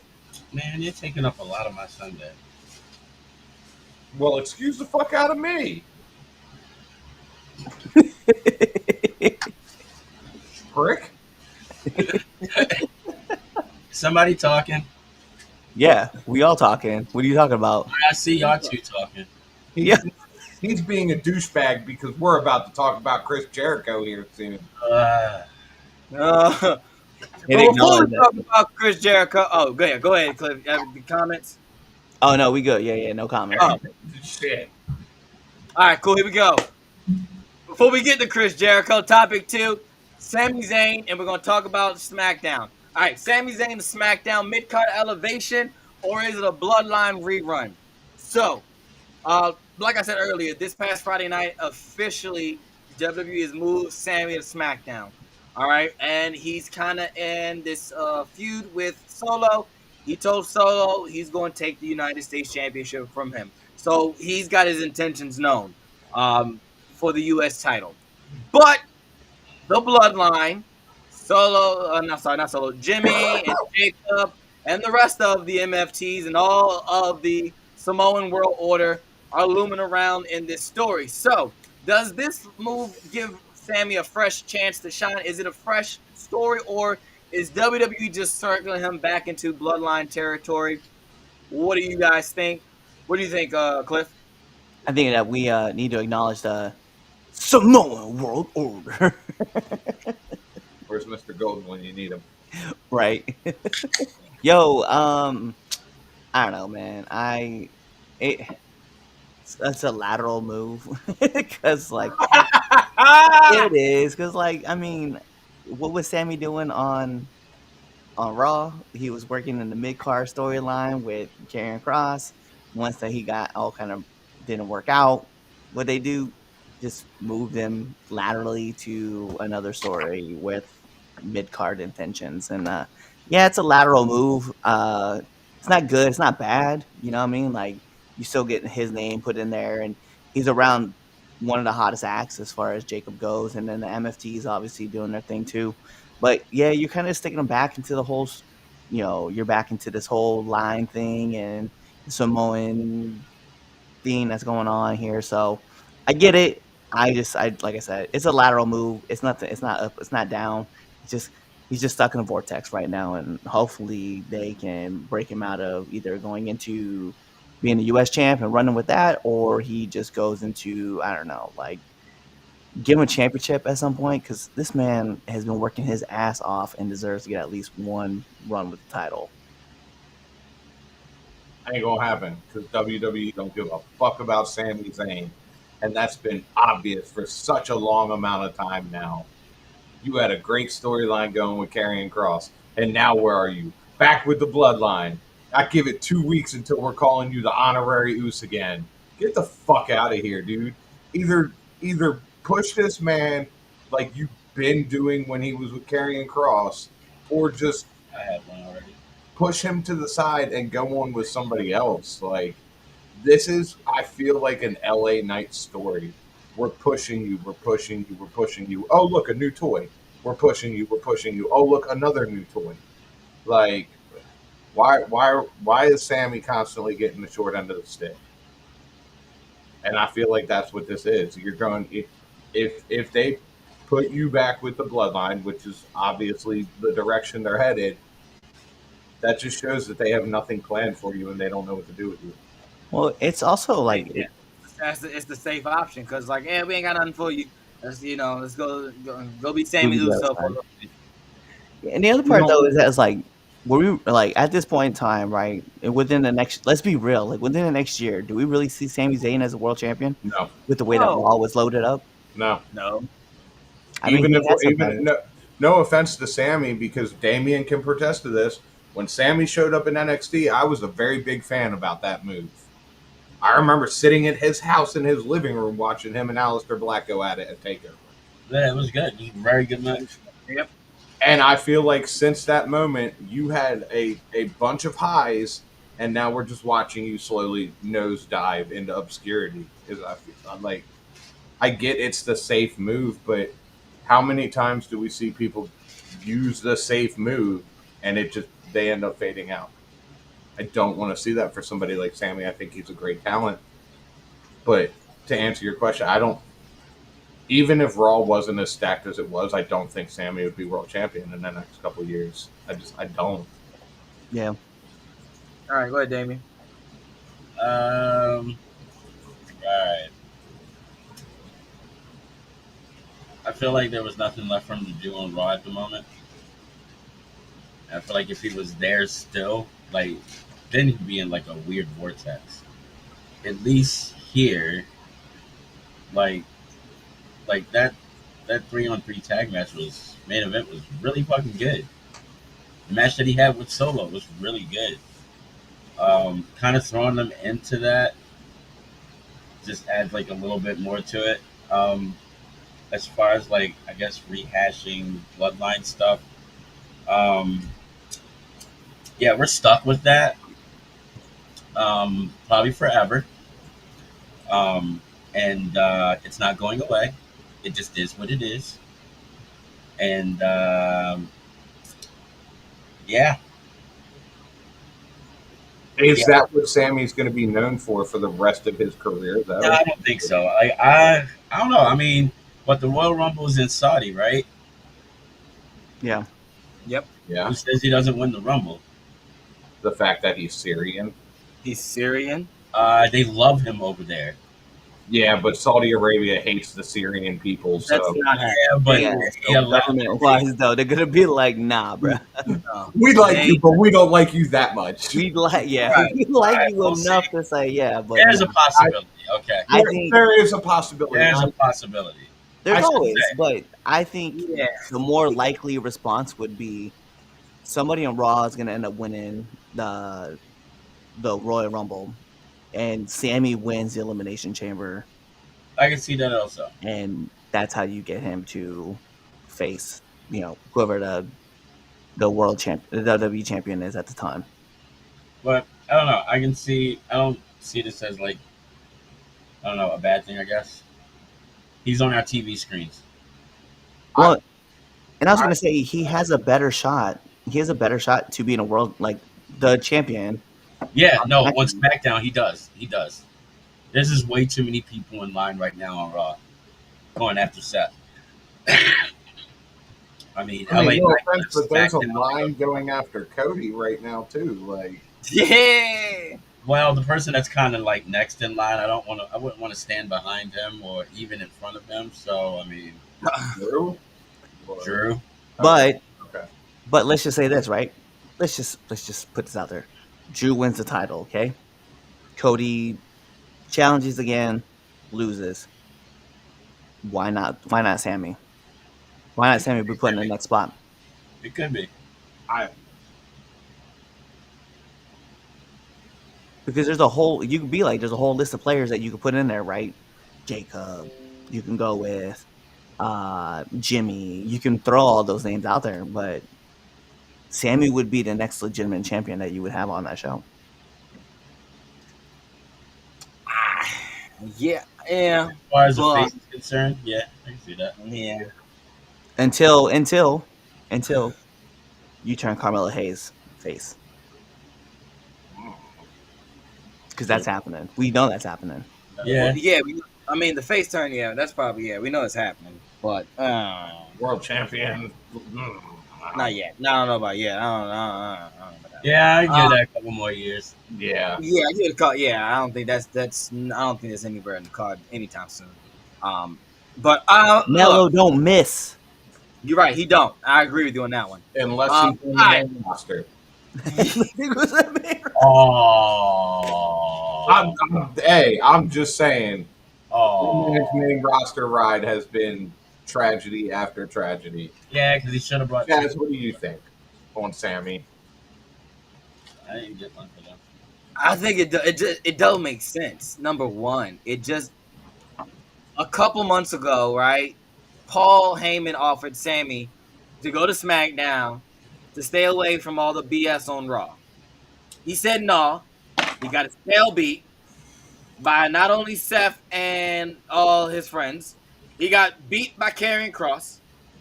man, you're taking up a lot of my Sunday. Well, excuse the fuck out of me, prick. Somebody talking. Yeah, we all talking. What are you talking about? I see y'all two talking. Yeah. He's being a douchebag because we're about to talk about Chris Jericho here soon. Uh, but before we talk about Chris Jericho, go ahead, Cliff. The comments. Oh no, we good. Yeah, no comment. Oh. Shit. All right, cool. Here we go. Before we get to Chris Jericho, topic 2, Sami Zayn, and we're going to talk about SmackDown. All right, Sami Zayn to SmackDown, mid-card elevation, or is it a Bloodline rerun? So, like I said earlier, this past Friday night, officially, WWE has moved Sami to SmackDown. All right, and he's kind of in this feud with Solo. He told Solo he's going to take the United States Championship from him. So he's got his intentions known for the U.S. title. But the Bloodline, not Solo, Jimmy and Jacob and the rest of the MFTs and all of the Samoan World Order are looming around in this story. So does this move give Sami a fresh chance to shine? Is it a fresh story, or is WWE just circling him back into Bloodline territory? What do you guys think? What do you think, Cliff? I think that we need to acknowledge the Samoan World Order. Where's Mr. Golden when you need him? Right. Yo, I don't know, man. That's a lateral move because, like, it is because, like, I mean, what was Sammy doing on Raw? He was working in the mid card storyline with Karrion Kross. Once that he got all kind of didn't work out, what they do just move them laterally to another story with mid card intentions. And yeah, it's a lateral move. It's not good. It's not bad. You know what I mean? Like, you still get his name put in there, and he's around one of the hottest acts as far as Jacob goes, and then the MFTs obviously doing their thing too. But yeah, you're kind of sticking them back into the whole, you're back into this whole line thing and Samoan thing that's going on here. So I get it. I like I said, it's a lateral move. It's not up. It's not down. It's just he's just stuck in a vortex right now, and hopefully they can break him out of either going into being the U.S. champ and running with that, or he just goes into, I don't know, like, give him a championship at some point, because this man has been working his ass off and deserves to get at least one run with the title. Ain't gonna happen because WWE don't give a fuck about Sami Zayn, and that's been obvious for such a long amount of time now. You had a great storyline going with Karrion Kross, and now where are you? Back with the Bloodline. I give it 2 weeks until we're calling you the honorary Uce again. Get the fuck out of here, dude. Either push this man like you've been doing when he was with Karrion Kross, or just I had one already. push him to the side and go on with somebody else. Like, this is, I feel like an LA Knight story. We're pushing you, we're pushing you, we're pushing you. Oh, look, a new toy. We're pushing you, we're pushing you. Oh, look, another new toy. Like, why is Sammy constantly getting the short end of the stick? And I feel like that's what this is. You're going, if they put you back with the bloodline, which is obviously the direction they're headed, that just shows that they have nothing planned for you and they don't know what to do with you. Well, it's also like Yeah, it's the safe option because like, yeah, we ain't got nothing for you. Let's go be Sammy Ruby Rose Uso for a time. little bit. And the other You part don't. though is that it's like, were we like at this point in time, right? And within the next, let's be real, like within the next year, do we really see Sami Zayn as a world champion No, with the way that No, Raw was loaded up? no. no. I mean, Even he if has some even battles. no offense to Sammy, because Damian can protest to this. When Sammy showed up in NXT, I was a very big fan about that move. I remember sitting at his house in his living room watching him and Aleister Black go at it at Takeover. Yeah, it was good. It was a very good match. Yep. And I feel like since that moment, you had a bunch of highs, and now we're just watching you slowly nosedive into obscurity. Is I'm like, I get it's the safe move, but how many times do we see people use the safe move and it just they end up fading out? I don't want to see that for somebody like Sammy. I think he's a great talent, but to answer your question, I don't. Even if Raw wasn't as stacked as it was, I don't think Sammy would be world champion in the next couple of years. I don't. Yeah. All right, go ahead, Damien. Right. I feel like there was nothing left for him to do on Raw at the moment. I feel like if he was there still, like, then he'd be in like a weird vortex. At least here, like, that 3-on-3 tag match was main event was really fucking good. The match that he had with Solo was really good. Kind of throwing them into that just adds like a little bit more to it. As far as like I guess rehashing bloodline stuff, um, yeah, we're stuck with that probably forever. Um, and it's not going away. It just is what it is. And yeah, Is yeah. that what Sammy's going to be known for the rest of his career, No, though? I don't think so. I don't know. I mean, but the Royal Rumble is in Saudi, right? Yeah. Yep. Yeah, Who says he doesn't win the Rumble? the fact that he's Syrian. He's Syrian. They love him over there. Yeah, but Saudi Arabia hates the Syrian people, That's so not happening. Yeah, but Yeah. he allowed Government wise though, they're gonna be like, nah, bro. No. we like They- you, but we don't like you that much. We like, yeah, Right. we like Right, you we'll enough see. to say, yeah, but There's no. a possibility. Okay, I There- think there is a possibility. there's a possibility. there's I should always, say. but I think Yeah. the more likely response would be somebody on Raw is gonna end up winning the Royal Rumble, and Sammy wins the Elimination Chamber, I can see that also. and that's how you get him to face, whoever the world champ, the WWE champion is at the time. But I don't know. I don't see this as like I don't know a bad thing. I guess he's on our TV screens. Well, and I was gonna say he has a better shot. He has a better shot to be in a world like the champion. Yeah, no, on SmackDown. SmackDown he does. He does. There's just way too many people in line right now on Raw going after Seth. I mean, I mean, LA no Knight offense, left but there's a SmackDown. line going after Cody right now too. Like, Yeah. Well, the person that's kind of like next in line, I wouldn't want to stand behind him or even in front of him. So I mean, Drew. Drew. But Okay. but let's just say this, right? Let's just put this out there. Drew wins the title, okay? Cody challenges again, loses. Why not? Why not Sammy? Why not Sammy be put in the next spot? It could be. Because there's a whole list of players that you could put in there, right? Jacob, you can go with Jimmy. You can throw all those names out there, but Sammy would be the next legitimate champion that you would have on that show. Yeah, yeah, As far as the but face is concerned, yeah, I can see that. yeah, Until you turn Carmelo Hayes face. Because that's happening. We know that's happening. Yeah, yeah. I mean, the face turn. Yeah, that's probably we know it's happening, but World champion. not yet. No, I don't know about yet. I don't know about that. yeah, I give that a couple more years. Yeah. Yeah, I get a call. Yeah, I don't think that's. I don't think there's anywhere in the card anytime soon. But Melo look, don't miss. you're right. He don't. I agree with you on that one. Unless he's in the Alright. main roster. Oh, I'm just saying. oh, His main roster ride has been tragedy after tragedy. yeah, because he should have brought. Chaz, what do you think on Sammy? I didn't get one for them. I think it does make sense. Number one, it just a couple months ago, right? Paul Heyman offered Sammy to go to SmackDown to stay away from all the BS on Raw. He said no. He got his tail beat by not only Seth and all his friends. He got beat by Karrion Kross.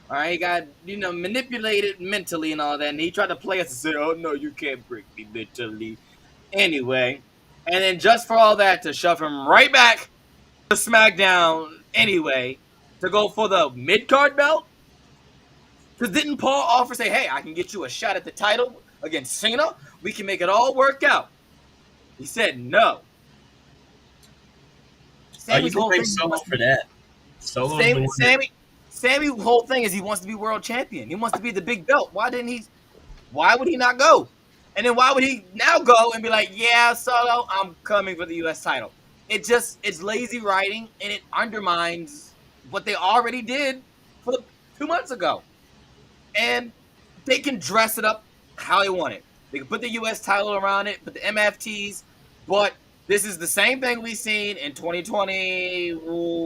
All right, he got manipulated mentally and all that, and he tried to play us and say, "Oh no, you can't break me mentally." Anyway, and then just for all that to shove him right back to SmackDown anyway to go for the mid card belt. Because didn't Paul offer say, "Hey, I can get you a shot at the title against Cena. We can make it all work out." He said no. You can pay so much for that. Solo. Sammy's whole thing is he wants to be world champion. He wants to be the big belt. Why would he not go? And then why would he now go and be like, "Yeah, Solo, I'm coming for the US title." It's lazy writing, and it undermines what they already did for 2 months ago. And they can dress it up how they want it. They can put the US title around it, put the MFTs, but this is the same thing we've seen in 2020,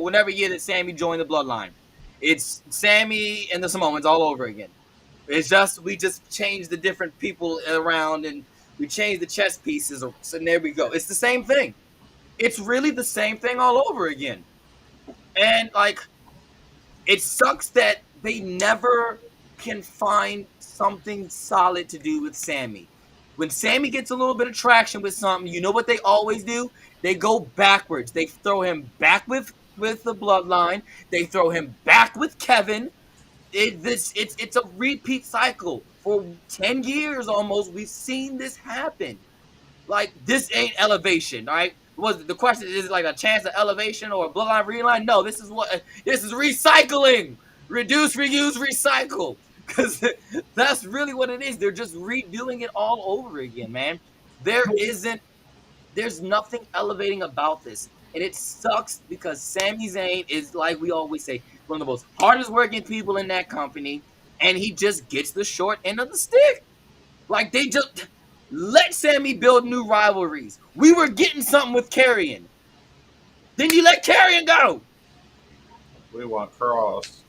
whenever year that Sammy joined the Bloodline. It's Sammy and the Samoans all over again. It's just we just changed the different people around and we changed the chess pieces, so there we go. It's the same thing. It's really the same thing all over again. And it sucks that they never can find something solid to do with Sammy. When Sammy gets a little bit of traction with something, you know what they always do? They go backwards. They throw him back with the Bloodline. They throw him back with Kevin. It's a repeat cycle. For 10 years almost, we've seen this happen. This ain't elevation, all right? The question is like a chance of elevation or a Bloodline reline? No, this is recycling. Reduce, reuse, recycle. Because that's really what it is. They're just redoing it all over again, man. There's nothing elevating about this. And it sucks because Sami Zayn is, like we always say, one of the most hardest working people in that company. And he just gets the short end of the stick. They just let Sammy build new rivalries. We were getting something with Karrion. Then you let Karrion go. We want Cross.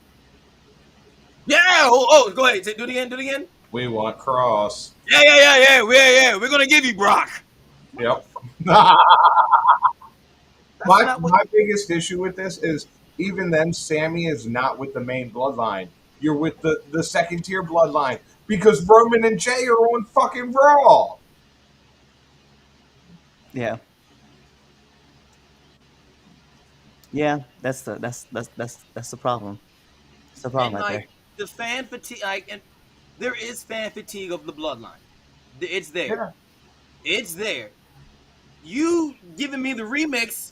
Yeah. Oh, go ahead. Do it again. We want Cross. Yeah. We're gonna give you Brock. Yep. My biggest issue with this is even then, Sammy is not with the main bloodline. You're with the second tier bloodline because Roman and Jay are on fucking Raw. Yeah. Yeah, that's the problem. That's the problem right there. The fan fatigue, and there is fan fatigue of the bloodline. It's there. Yeah. It's there. You giving me the remix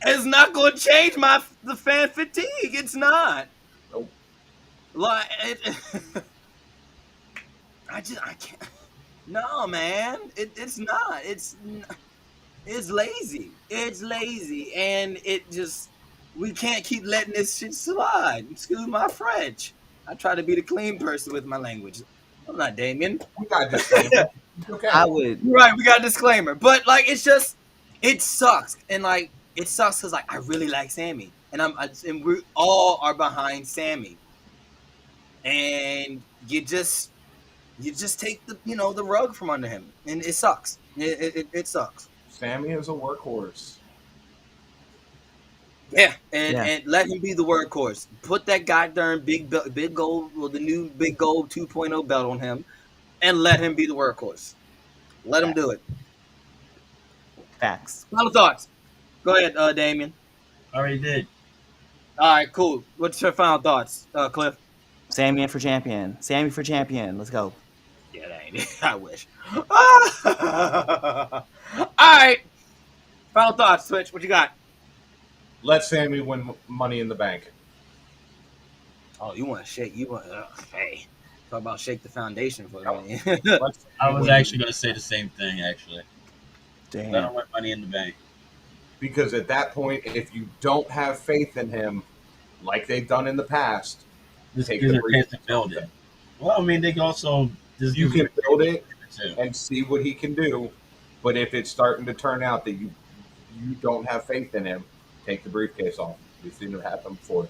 is not going to change the fan fatigue. It's not. Nope. I can't. No, man. It's not. It's lazy. It's lazy, and we can't keep letting this shit slide. Excuse my French. I try to be the clean person with my language. I'm not Damien. We got a disclaimer. Okay. Right, we got a disclaimer. But it sucks. And it sucks because I really like Sammy. And we all are behind Sammy. And you you just take the rug from under him, and it sucks. It sucks. Sammy is a workhorse. Yeah, and Yeah. and let him be the workhorse. Put that goddamn big gold, or the new big gold 2.0 belt on him, and let him be the workhorse. Let him do it. Facts. Final thoughts. Go ahead, Damien. Already did. All right, cool. What's your final thoughts, Cliff? Sammy for champion. Sammy for champion. Let's go. Yeah, that ain't. I wish. All right. Final thoughts, Switch. What you got? Let Sammy win Money in the Bank. Oh, you want to shake? You want? Hey, talk about shake the foundation for me. Let I Sammy was win. actually going to say the same thing, actually. Let him Damn. win Money in the Bank. Because at that point, if you don't have faith in him, like they've done in the past, This take gives the a chance to briefcase build off it. Well, I mean, they can also. This You gives can build it too. and see what he can do. But if it's starting to turn out that you don't have faith in him, take the briefcase off. We've seen it happen before.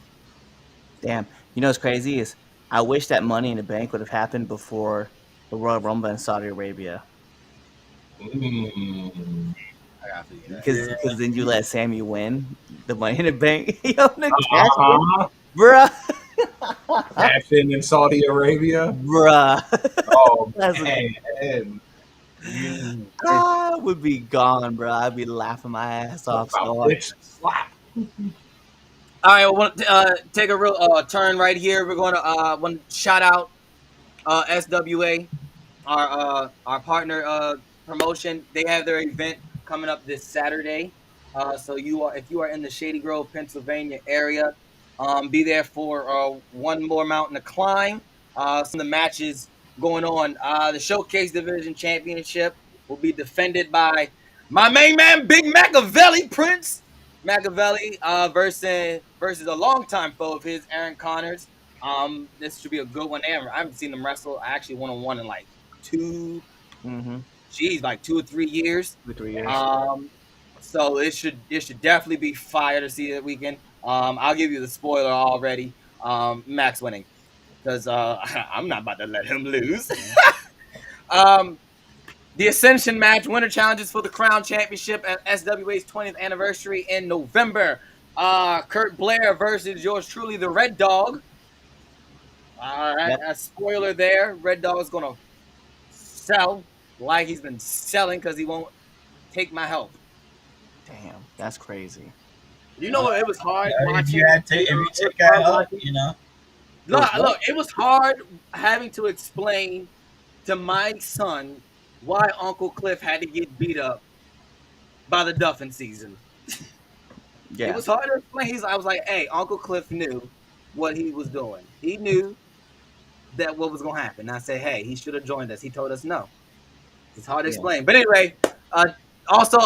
Damn. You know what's crazy is I wish that Money in the Bank would have happened before the Royal Rumble in Saudi Arabia. Mm. I gotta figure that. Because then you let Sammy win the Money in the Bank. Yo, the cash in, Uh-huh. bruh. Cash in Saudi Arabia. Bruh. Oh That's a, man, I would be gone, bro. I'd be laughing my ass off so hard. bitch slap. All right, I want to take a real turn right here. We're going to want to shout out SWA, our partner promotion. They have their event coming up this Saturday. So if you are in the Shady Grove, Pennsylvania area, be there for one more mountain to climb. Some of the matches going on. The Showcase Division Championship will be defended by my main man, Big Machiavelli Prince Machiavelli, versus a longtime foe of his, Aaron Connors. This should be a good one. I haven't seen them wrestle. I actually one-on-one in like Mm-hmm. like 2 or 3 years. 2 3 years. So it should definitely be fire to see that weekend. I'll give you the spoiler already. Max winning because I'm not about to let him lose. The Ascension match, winner challenges for the Crown Championship at SWA's 20th anniversary in November. Kurt Blair versus yours truly, the Red Dog. All right, Yep. a spoiler there. Red Dog is gonna sell like he's been selling because he won't take my help. Damn, that's crazy. You know what? It was hard watching. If you take that out, you know. Look, it was hard having to explain to my son why Uncle Cliff had to get beat up by the Duffin season. Yeah. It was hard to explain. I was like, hey, Uncle Cliff knew what he was doing. He knew that what was going to happen. And I said, hey, he should have joined us. He told us no. It's hard to explain. But anyway, also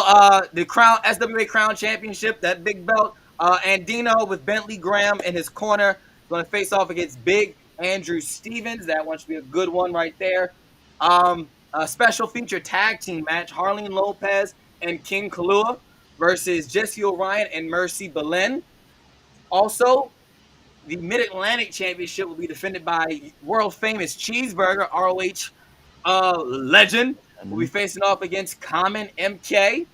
the Crown SWA Crown Championship, that big belt. Andino with Bentley Graham in his corner, going to face off against Big Andrew Stevens. That one should be a good one right there. A special feature tag team match: Harleen Lopez and King Kalua versus Jesse O'Ryan and Mercy Belen. Also, the Mid-Atlantic Championship will be defended by world famous Cheeseburger, ROH legend. Will be facing off against Common MK.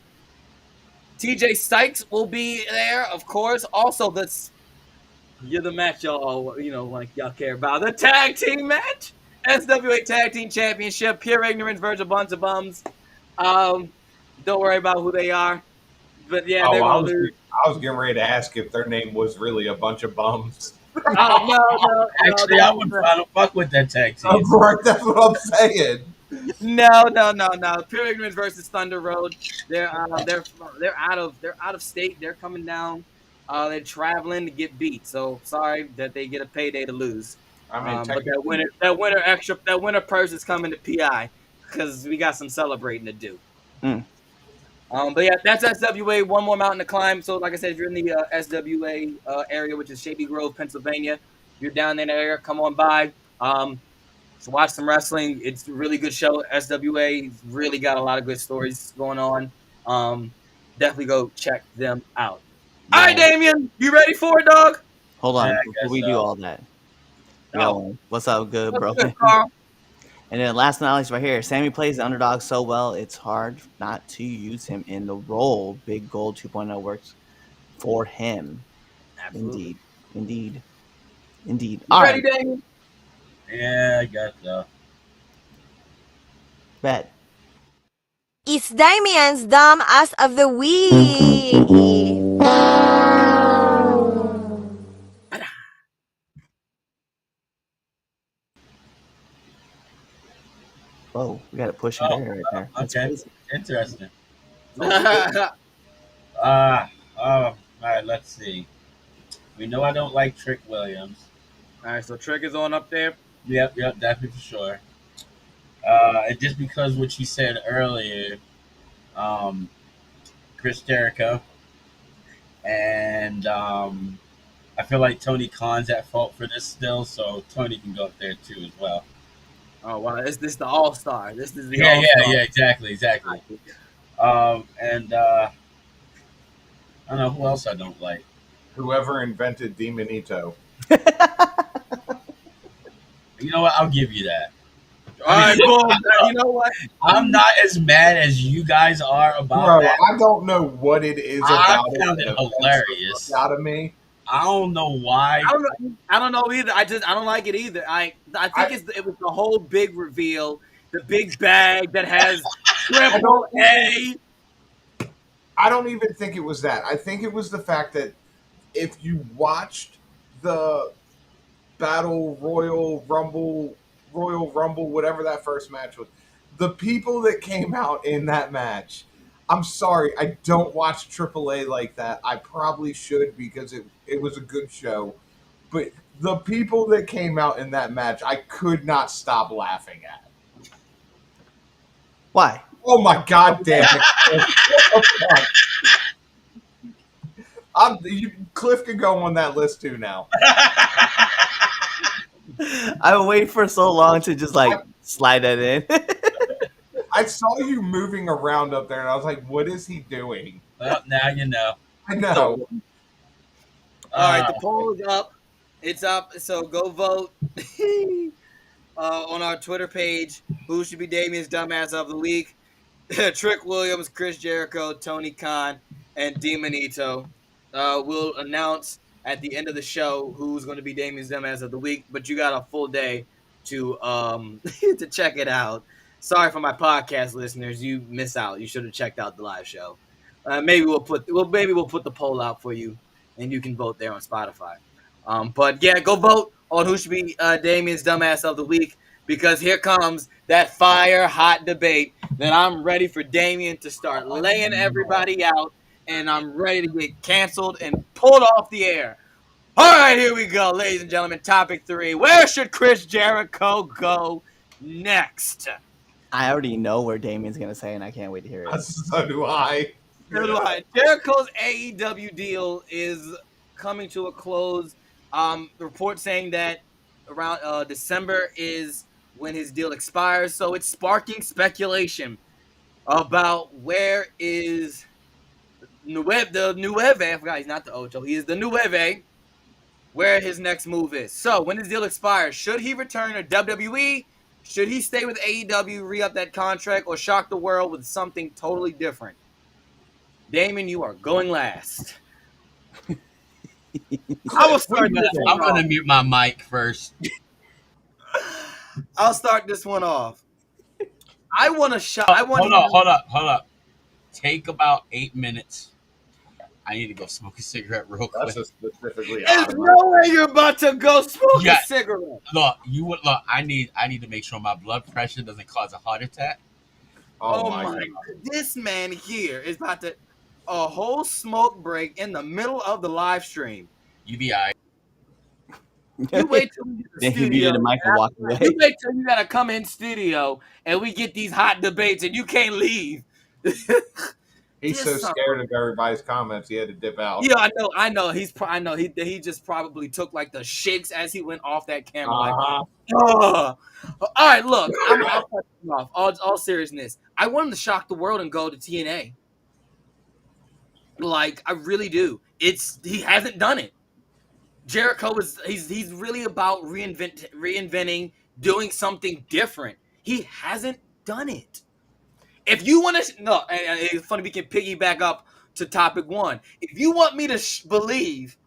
TJ Sykes will be there, of course. Also, you're the match y'all like y'all care about, the tag team match, SWA Tag Team Championship. Pure ignorance versus a bunch of bums. Don't worry about who they are, but yeah, they're gonna lose. I was getting ready to ask if their name was really a bunch of bums. Oh no! Actually, I would fuck with that tag team. That's what I'm saying. No. Pure ignorance versus Thunder Road. They're out of state. They're coming down. They're traveling to get beat. So sorry that they get a payday to lose. I mean, But that winner purse is coming to PI because we got some celebrating to do. Mm. But yeah, that's SWA. One more mountain to climb. So like I said, if you're in the SWA area, which is Shady Grove, Pennsylvania, you're down in the area, come on by. So watch some wrestling. It's a really good show. SWA really got a lot of good stories going on. Definitely go check them out. Yeah. All right, Damien, you ready for it, dog? Hold on Yeah, I before guess we do so. all that. Yo, what's up, good bro? What's good, Carl? And then last but not least, right here, Sammy plays the underdog so well, it's hard not to use him in the role. Big Gold 2.0 works for him. Absolutely. Indeed. You All ready, right, Damien? Yeah, I got the. bet. It's Damien's Dumb Ass of the Week. Whoa, we got a pushing Oh, barrier right there. That's okay. crazy. Interesting. All All right, let's see. We know I don't like Trick Williams. right, so Trick is on up there. Yep, definitely for sure. And just because what you said earlier, um, Chris Jericho, and I feel like Tony Khan's at fault for this still, so Tony can go up there too as well. Oh wow, this the All Star. This is the Yeah, All Star. exactly. And I don't know who else I don't like. Whoever invented Demonito. You know what? I'll give you that. All right, boom. You know what? I'm not as mad as you guys are about Bro, that. I don't know what it is I about found it that offends the hilarious. fuck out of me. I don't know why. I don't know either. I don't like it either. I think it was the whole big reveal, the big bag that has triple A. I don't even think it was that. I think it was the fact that if you watched the Battle Royal Rumble, whatever that first match was, the people that came out in that match, I'm sorry, I don't watch AAA like that. I probably should because it was a good show. But the people that came out in that match, I could not stop laughing at. Why? Oh my god damn it. Cliff can go on that list too now. I've been waiting for so long to just like slide that in. I saw you moving around up there, and I was like, "What is he doing?" Well, now you know. I know. All right, the poll is up. It's up, so go vote on our Twitter page. Who should be Damien's Dumbass of the Week? Trick Williams, Chris Jericho, Tony Khan, and Demonito. We'll announce at the end of the show who's going to be Damien's Dumbass of the Week, but you got a full day to to check it out. Sorry for my podcast listeners, you miss out. You should have checked out the live show. Maybe we'll put the poll out for you, and you can vote there on Spotify. But yeah, go vote on who should be Damien's Dumbass of the Week, because here comes that fire hot debate that I'm ready for Damien to start laying everybody out, and I'm ready to get canceled and pulled off the air. All right, here we go, ladies and gentlemen. Topic 3: where should Chris Jericho go next? I already know where Damien's gonna say, and I can't wait to hear it. So do I. Jericho's AEW deal is coming to a close. The report saying that around December is when his deal expires, so it's sparking speculation about where is the Nueve. I forgot he's not the Ocho. He is the Nueve. Where his next move is. So when his deal expires, should he return to WWE? Should he stay with AEW, re-up that contract, or shock the world with something totally different? Damien, you are going last. I will start this one I'm going to off. mute my mic first. I'll start this one off. I want to shock. Hold up. Take about 8 minutes. I need to go smoke a cigarette real quick. That's just specifically. There's no way you're about to go smoke a cigarette. Look, I need to make sure my blood pressure doesn't cause a heart attack. Oh my God. This man here is about to a whole smoke break in the middle of the live stream. You be all right. You wait till we get the Then he studio. muted the mic and walked away. You wait till you gotta come in studio and we get these hot debates and you can't leave. He's so scared of everybody's comments, he had to dip out. Yeah, I know. I know. He just probably took like the shakes as he went off that camera. Like, all right, look, I'll cut him off. All seriousness, I want him to shock the world and go to TNA. Like, I really do. He hasn't done it. Jericho he's really about reinventing, doing something different. He hasn't done it. If you want to, no, it's funny we can piggyback up to topic one. If you want me to believe,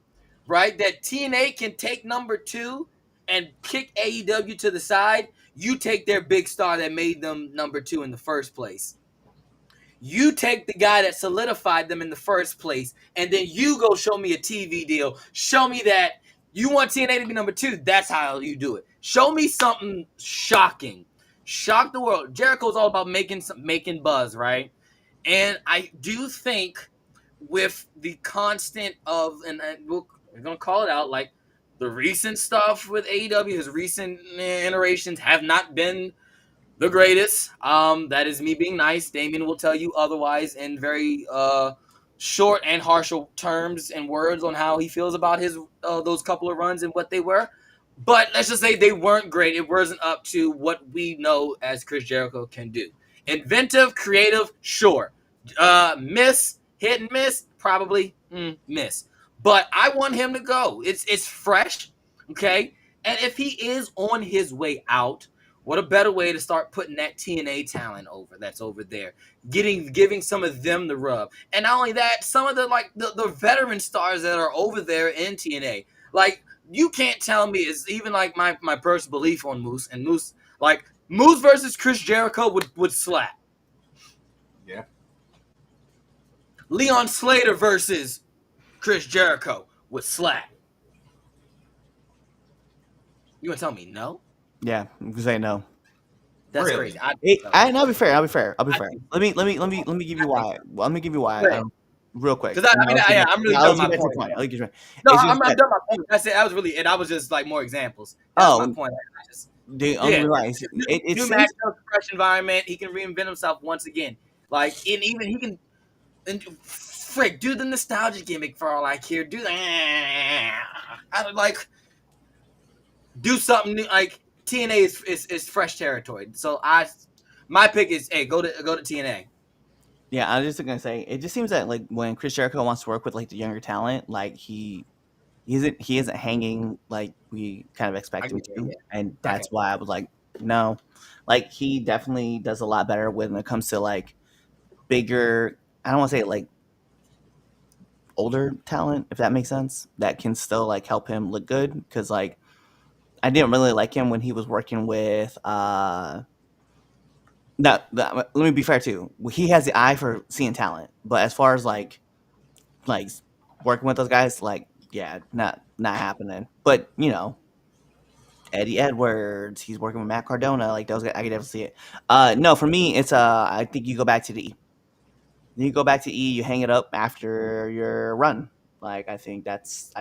right, that TNA can take number 2 and kick AEW to the side, you take their big star that made them number 2 in the first place. You take the guy that solidified them in the first place, and then you go show me a TV deal. Show me that you want TNA to be number 2. That's how you do it. Show me something shocking. Shock the world. Jericho's all about making buzz, right? And I do think with the constant of, and we're going to call it out, like the recent stuff with AEW, his recent iterations have not been the greatest. That is me being nice. Damien will tell you otherwise in very short and harsh terms and words on how he feels about his those couple of runs and what they were. But let's just say they weren't great. It wasn't up to what we know as Chris Jericho can do. Inventive, creative, sure. Miss, hit and miss, probably miss. But I want him to go. It's fresh, okay? And if he is on his way out, what a better way to start putting that TNA talent over that's over there, giving some of them the rub, and not only that, some of the veteran stars that are over there in TNA. Like you can't tell me it's even like my personal belief on Moose and Moose like Moose versus Chris Jericho would slap. Yeah. Leon Slater versus Chris Jericho would slap. You gonna tell me no? Yeah, I'm gonna say no. That's Really? crazy. I'll be fair. I'll be fair. Let me give you why. Well, let me give you why. Real quick. Because I'm really done my point. No, I'm done my point. That's it. I was really, and I was just like more examples. That's my point. Realize new matchup, fresh environment. He can reinvent himself once again. Like, and even he can, and frick, do the nostalgia gimmick for all I care. Do do something new. Like TNA is fresh territory. So my pick is go to TNA. Yeah, I was just gonna say it just seems that like when Chris Jericho wants to work with like the younger talent, like he isn't hanging like we kind of expect him to, and that's why I was like, no, like he definitely does a lot better when it comes to like bigger. I don't want to say like older talent, if that makes sense. That can still like help him look good because like I didn't really like him when he was working with. Let me be fair too. He has the eye for seeing talent, but as far as like working with those guys, like yeah, not happening. But you know, Eddie Edwards, he's working with Matt Cardona, like those guys. I could definitely see it. No, for me, it's I think you go back to the E. Then you go back to E. You hang it up after your run. Like I think that's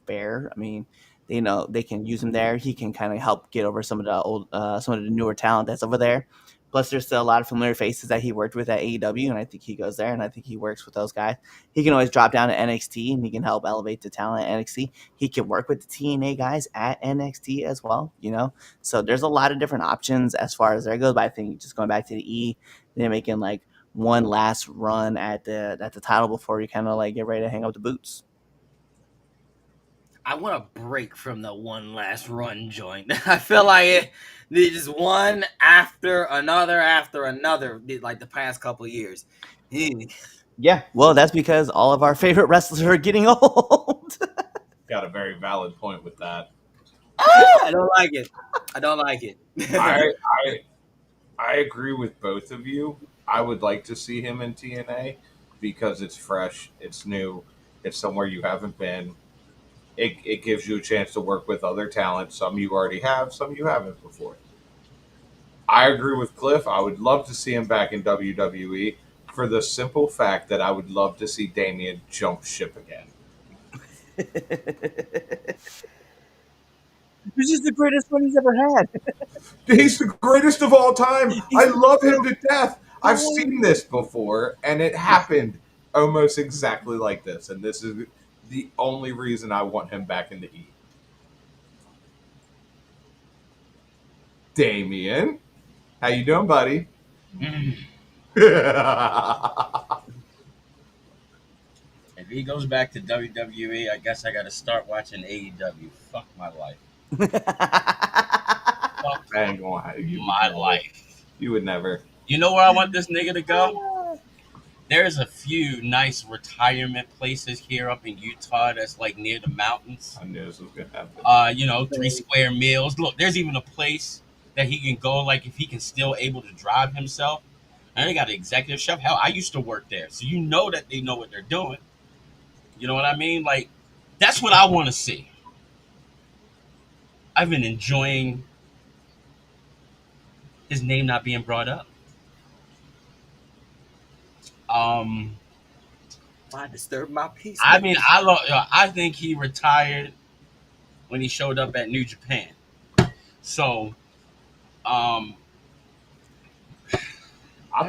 fair. I mean, you know, they can use him there. He can kind of help get over some of the newer talent that's over there. Plus, there's still a lot of familiar faces that he worked with at AEW, and I think he goes there, and I think he works with those guys. He can always drop down to NXT, and he can help elevate the talent at NXT. He can work with the TNA guys at NXT as well, you know? So there's a lot of different options as far as that goes, but I think just going back to the E, they're making, like, one last run at the title before you kind of, like, get ready to hang up the boots. I want a break from the one last run joint. I feel like it's one after another, like the past couple of years. Yeah, well, that's because all of our favorite wrestlers are getting old. Got a very valid point with that. I don't like it. I agree with both of you. I would like to see him in TNA because it's fresh, it's new, it's somewhere you haven't been. It gives you a chance to work with other talent. Some you already have, some you haven't before. I agree with Cliff. I would love to see him back in WWE for the simple fact that I would love to see Damien jump ship again. This is the greatest one he's ever had. He's the greatest of all time. I love him to death. I've seen this before, and it happened almost exactly like this. And this is the only reason I want him back in the E. Damien, how you doing, buddy? If he goes back to WWE, I guess I got to start watching AEW. Fuck my life. Fuck ain't gonna. My life. You would never. You know where I want this nigga to go? There's a few nice retirement places here up in Utah that's like near the mountains. I knew this was gonna happen. You know, 3 square meals. Look, there's even a place that he can go, like if he can still able to drive himself. And they got an executive chef. Hell, I used to work there, so you know that they know what they're doing. You know what I mean? Like, that's what I want to see. I've been enjoying his name not being brought up. Why disturb my peace? I mean, I think he retired when he showed up at New Japan. So, I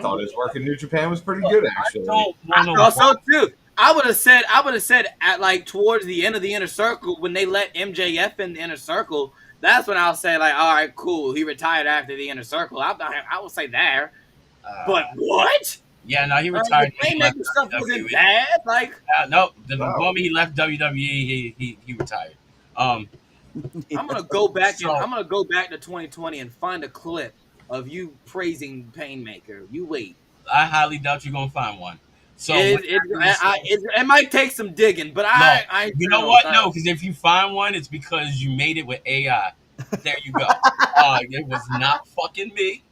thought his work in New Japan was pretty good, actually. I I don't thought want so too. I would have said at like towards the end of the inner circle when they let MJF in the inner circle. That's when I'll say like, all right, cool. He retired after the inner circle. I would say there. But what? Yeah, no, he retired. The Rainmaker stuff wasn't bad. Like, no, the moment he left WWE, he retired. I'm gonna go back So- I'm gonna go back to 2020 and find a clip of you praising Painmaker. You wait. I highly doubt you're gonna find one. So it might take some digging, but I you know what? No, because if you find one, it's because you made it with AI. There you go. It was not fucking me.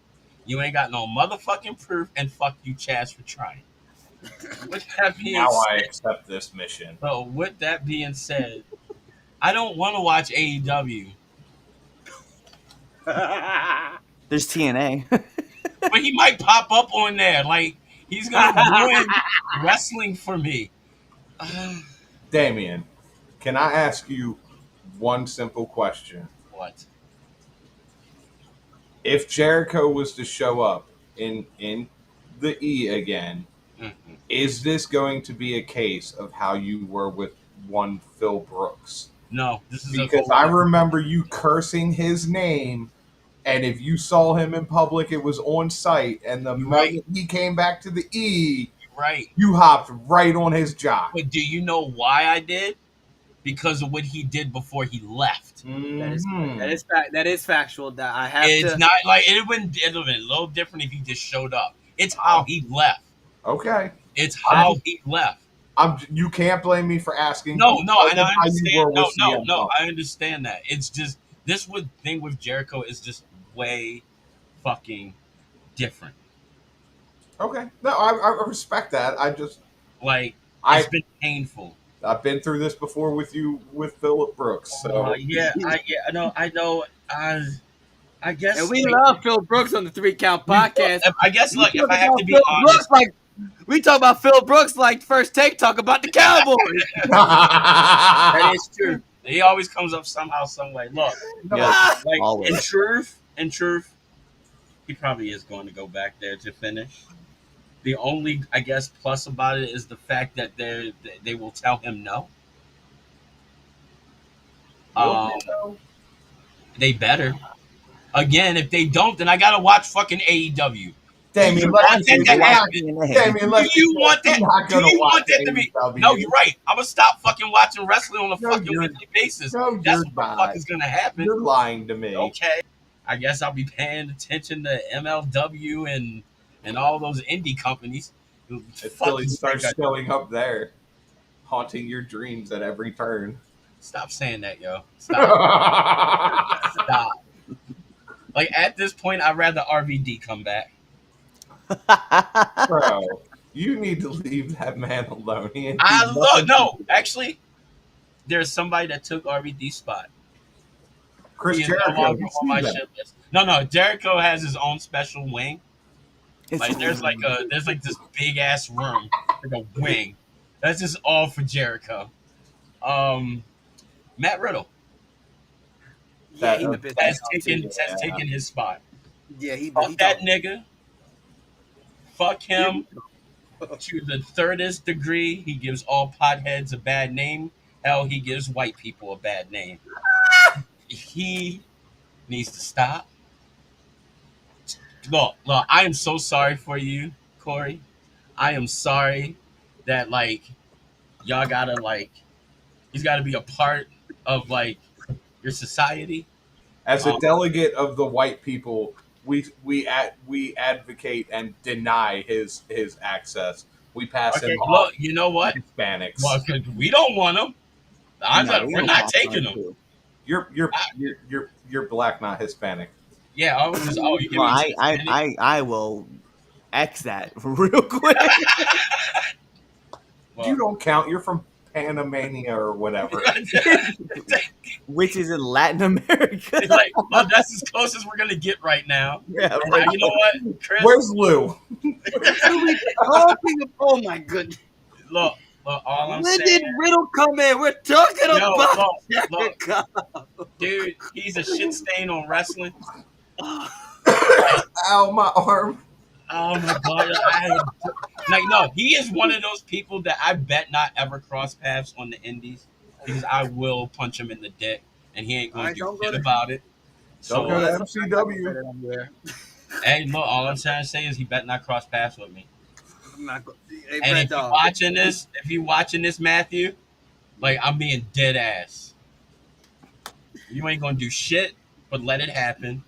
You ain't got no motherfucking proof, and fuck you, Chaz, for trying. With that being Now I said, accept this mission. so with that being said, I don't want to watch AEW, There's TNA. but he might pop up on there. Like he's gonna ruin wrestling for me. Damien, can I ask you one simple question? What? If Jericho was to show up in the E again, Mm-hmm. is this going to be a case of how you were with one Phil Brooks? No, this is Because I remember you cursing his name, and if you saw him in public, it was on site, and the moment he came back to the E, right. you hopped right on his job. But do you know why I did? Because of what he did before he left. That is factual. That I have It's to. not like it would have been a little different if he just showed up. It's how he left. Okay. It's how he left. You can't blame me for asking. No, and I because of how you were understand. with CM No, Punk. I understand that. It's just thing with Jericho is just way fucking different. Okay. No, I respect that. Like I- it's been painful. I've been through this before with you with Philip Brooks. So I know. I guess. And we love Phil Brooks on the 3 Count podcast. I guess like if I have to be Phil honest, Brooks, like we talk about Phil Brooks like First Take talk about the Cowboys. that is true. He always comes up somehow, some way. Look, Yeah, like always. in truth, he probably is going to go back there to finish. The only, I guess, plus about it is the fact that they will tell him no. They better. Again, if they don't, then I gotta watch fucking AEW. Damien, want that to happen? Damien, Do you want that? Do you want that to be? No, you're right. I'm gonna stop fucking watching wrestling on a fucking weekly basis. No, That's you're what the not. fuck is gonna happen. You're lying to me. Okay. I guess I'll be paying attention to MLW and all those indie companies. Until he starts showing up there, haunting your dreams at every turn. Stop saying that, yo. Stop. Stop. Like at this point, I'd rather RVD come back. Bro, you need to leave that man alone. Actually, there's somebody that took RVD's spot. Chris He is Jericho. no longer on my shit list. No, Jericho has his own special wing. Like there's this big ass room, like a wing. That's just all for Jericho. Matt Riddle has taken his spot. Yeah, Fuck that nigga. Fuck him to the thirdest degree. He gives all potheads a bad name. Hell, he gives white people a bad name. He needs to stop. Look, I am so sorry for you, Corey. I am sorry that like y'all gotta like he's gotta be a part of like your society. As a delegate of the white people, we advocate and deny his access. We pass Okay, him off look, you know what? to Hispanics. Well, 'cause we don't want them. We're not taking them. You're black, not Hispanic. Yeah, I was just. Oh, you give Well, me. I will X that real quick. Well, You don't count. You're from Panamania or whatever. Which is in Latin America. it's like, well, that's as close as we're gonna get right now. Yeah, And, right. you know what, Chris? Where's Lou? Oh my goodness. Look, all I'm When saying. did Riddle come in? We're talking Yo, about look, Jericho. dude, he's a shit stain on wrestling. Ow, my arm. Oh my god! No, he is one of those people that I bet not ever cross paths on the indies because I will punch him in the dick and he ain't going to do shit about it. Don't go to MCW. Hey, look, all I'm trying to say is he bet not cross paths with me. Hey, And Red if Dog. you're watching this, Matthew, like I'm being dead ass. You ain't gonna do shit, but let it happen.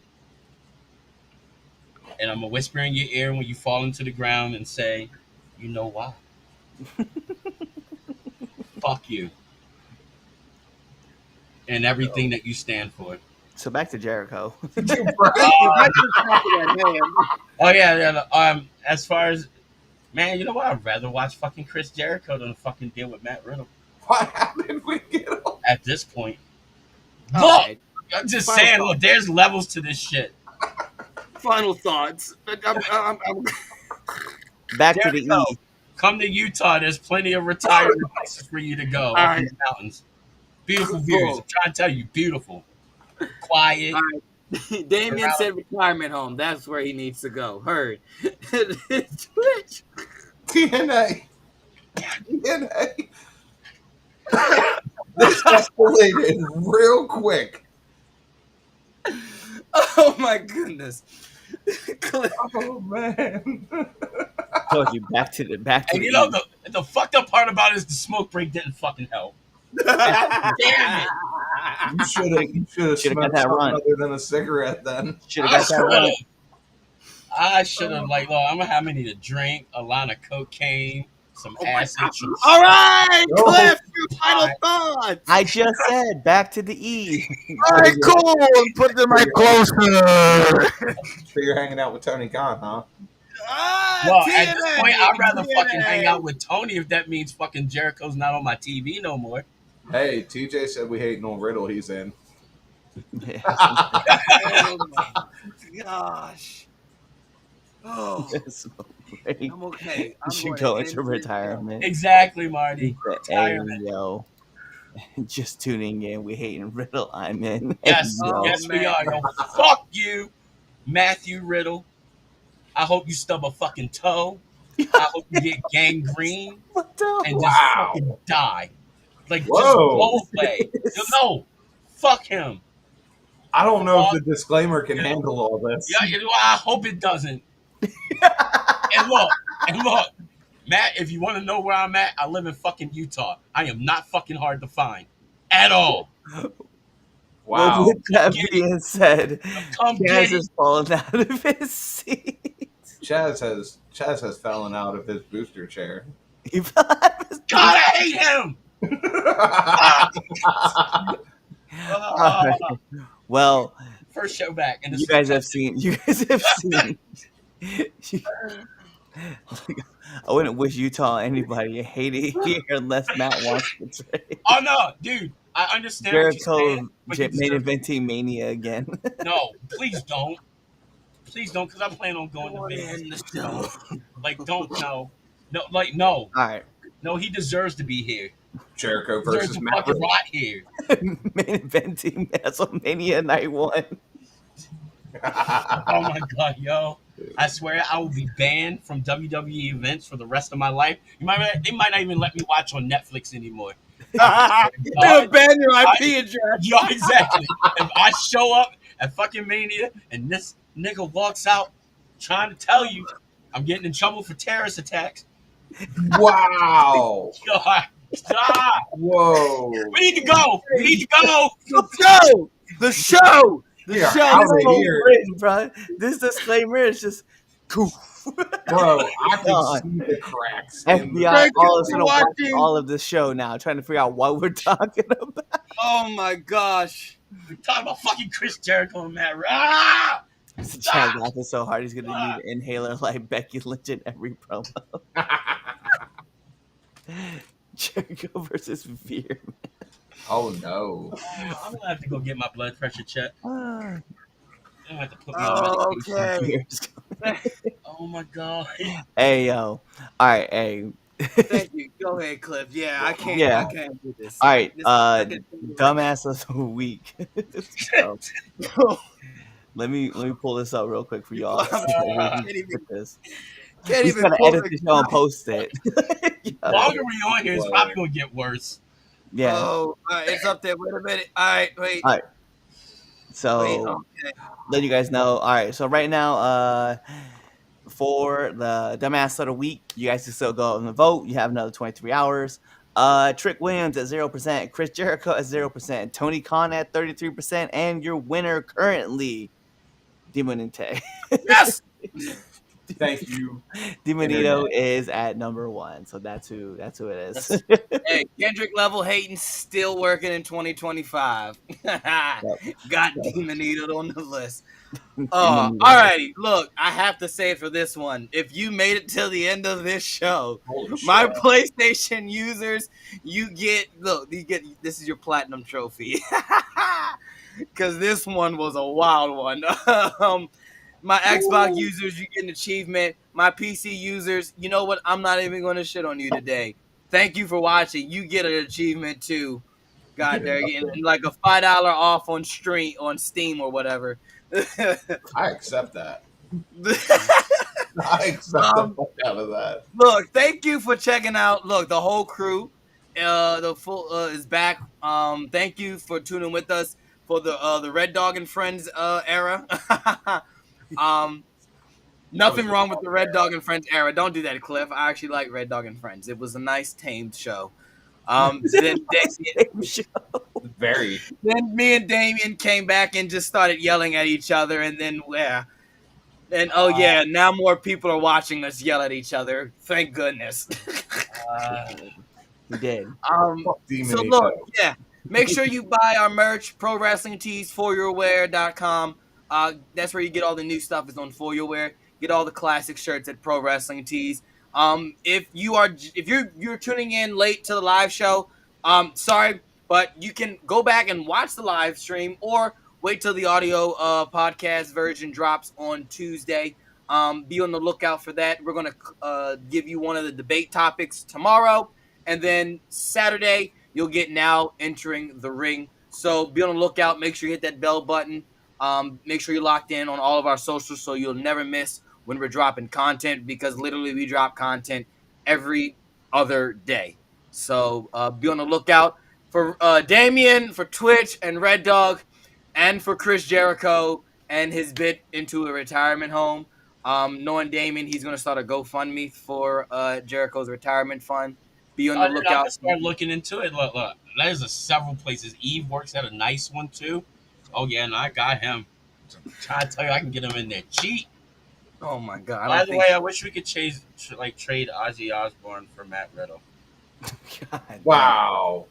And I'm gonna whisper in your ear when you fall into the ground and say, "You know why? Fuck you." And everything that you stand for. So back to Jericho. Oh yeah. As far as man, you know what? I'd rather watch fucking Chris Jericho than fucking deal with Matt Riddle. How did we get on? At this point, All look, right. I'm just Final saying. thought. Look, there's levels to this shit. Final thoughts. Back to the Jericho, E. come to Utah. There's plenty of retirement places for you to go up in the mountains. Beautiful views. I'm trying to tell you, beautiful, quiet. All right. Damien said retirement home. That's where he needs to go. Heard. Twitch. TNA. This escalated real quick. Oh my goodness. Oh man. Told you back to the And you know E. the fucked up part about it is the smoke break didn't fucking help. Damn it! You should have Should've got smoked that something run. other than a cigarette then. Should have got that right. I should have like, look, I'm gonna have me need a drink, a line of cocaine, some acid. Some All right, No. Cliff, your final thoughts. I just said back to the E. All right, cool. Put the mic closer. So you're hanging out with Tony Khan, huh? Well, at this point, I'd rather fucking hang out with Tony if that means fucking Jericho's not on my TV no more. Hey, TJ said we hating on Riddle. He's in. Oh my gosh. Oh, I'm okay. You should go into retirement. Exactly, Marty. Hey, Retirement. yo. Just tuning in. We hating Riddle. I'm in. Yes, Yo. yes, we man. are. Yo. Fuck you, Matthew Riddle. I hope you stub a fucking toe. I hope you get gangrene What the and just Wow. fucking die. Like, just Whoa. blow away. No, fuck him. I don't know if the disclaimer can handle all this. Yeah, you know, I hope it doesn't. and look, Matt, if you want to know where I'm at, I live in fucking Utah. I am not fucking hard to find at all. Wow. Well, with that being said, Come Chaz get it. is falling out of his seat. Chaz has fallen out of his booster chair. He fell out of his God, I hate him. Well, First show back, and you guys have seen. I wouldn't wish Utah anybody. I hate it here unless Matt wants to trade. Oh no, dude, I understand what you're Jericho saying, but you main deserve- eventing Mania again. No, please don't, because I plan on going to Vegas. Like, don't no, no. All right, No, he deserves to be here. Jericho He deserves versus to Matt fucking Riddle. rot here. main eventing WrestleMania Night 1. Oh my god, yo! I swear I will be banned from WWE events for the rest of my life. They might not even let me watch on Netflix anymore. They'll ban your IP address. Yeah, exactly. If I show up at fucking Mania and this nigga walks out trying to tell you I'm getting in trouble for terrorist attacks, Wow. God, stop. Whoa. We need to go. We need to go. Let's go. The show The Yeah, show out is of so here. Written, bro. This disclaimer is just cool. Bro, I can God. see the cracks in the FBI Thank you all of a for sudden watching watching. all of this show now, trying to figure out what we're talking about. Oh my gosh. We're talking about fucking Chris Jericho and Matt. Ah! Chaz laughing so hard he's gonna need an inhaler like Becky Lynch in every promo. Jericho versus Veer. Oh no. I'm gonna have to go get my blood pressure checked. Ah. I'm gonna have to put me on Oh, medication. okay. Oh my god. Hey yo. Alright, hey. Thank you. Go ahead, Cliff. Yeah, I Yeah. can't do this. Alright, This is the second thing. dumbass of the week. So, let me pull this up real quick for y'all. I'm can't even- This. Can't He's even gonna pull edit the the show and post it. The longer we on here, it's probably gonna get worse. Yeah. Oh, all right, it's up there. Wait a minute. All right, wait. All right. Wait, So okay. let you guys know. All right. So right now, for the dumbass of the week, you guys can still go and vote. You have another 23 hours. Trick Williams at 0%, Chris Jericho at 0%, Tony Khan at 33%, and your winner currently, Demonite. Yes. Thank you. Demonito is at number 1. So that's who it is. Hey, Kendrick level hating still working in 2025. Got Demonito on the list. All righty. Look, I have to say for this one, if you made it till the end of this show, my PlayStation users, you get this is your platinum trophy. Because this one was a wild one. My Xbox users, you get an achievement. My PC users, you know what? I'm not even going to shit on you today. Thank you for watching. You get an achievement too. God dang it. And like a $5 off on Steam or whatever. I accept that. I accept the fuck out of that. Look, thank you for checking out. Look, the whole crew, the full is back. Thank you for tuning with us for the Red Dog and Friends era. Nothing wrong with the Red Dog and Friends era. Don't do that, Cliff. I actually like Red Dog and Friends. It was a nice, tamed show. Then Very. Then me and Damien came back and just started yelling at each other, and then and oh yeah, now more people are watching us yell at each other. Thank goodness. We did. So look, yeah, make sure you buy our merch, Pro Wrestling Tees, foryourwear.com. That's where you get all the new stuff. Is on For Your Wear. Get all the classic shirts at Pro Wrestling Tees. If you're tuning in late to the live show, sorry, but you can go back and watch the live stream or wait till the audio podcast version drops on Tuesday. Be on the lookout for that. We're gonna give you one of the debate topics tomorrow, and then Saturday you'll get Now Entering the Ring. So be on the lookout. Make sure you hit that bell button. Make sure you're locked in on all of our socials so you'll never miss when we're dropping content, because literally we drop content every other day. So be on the lookout for Damien, for Twitch and Red Dog, and for Chris Jericho and his bit into a retirement home. Knowing Damien, he's going to start a GoFundMe for Jericho's retirement fund. Be on the I'm lookout. gonna start looking into it. Look, there's several places. Eve works at a nice one too. Oh yeah, and I got him. I'm trying to tell you, I can get him in there cheap. Oh my God! By the way, I wish we could trade Ozzy Osbourne for Matt Riddle. God, wow.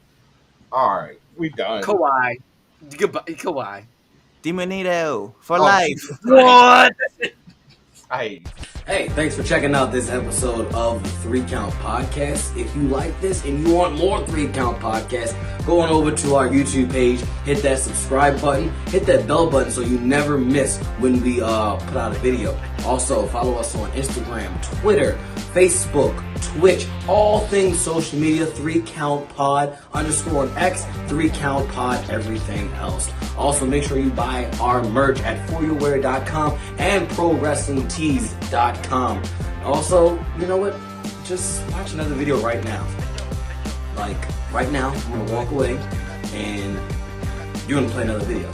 All right, we done. Kawhi. Goodbye, Kawhi. Demonito for life. What? Hey, thanks for checking out this episode of the 3 Count Podcast. If you like this and you want more 3 Count Podcasts, go on over to our YouTube page, hit that subscribe button, hit that bell button so you never miss when we put out a video. Also, follow us on Instagram, Twitter, Facebook, Twitch, all things social media, 3 Count Pod, _ X, 3 Count Pod, everything else. Also, make sure you buy our merch at foryourwear.com and prowrestlingtees.com. Also, you know what? Just watch another video right now. Like, right now, I'm gonna walk away and you're gonna play another video.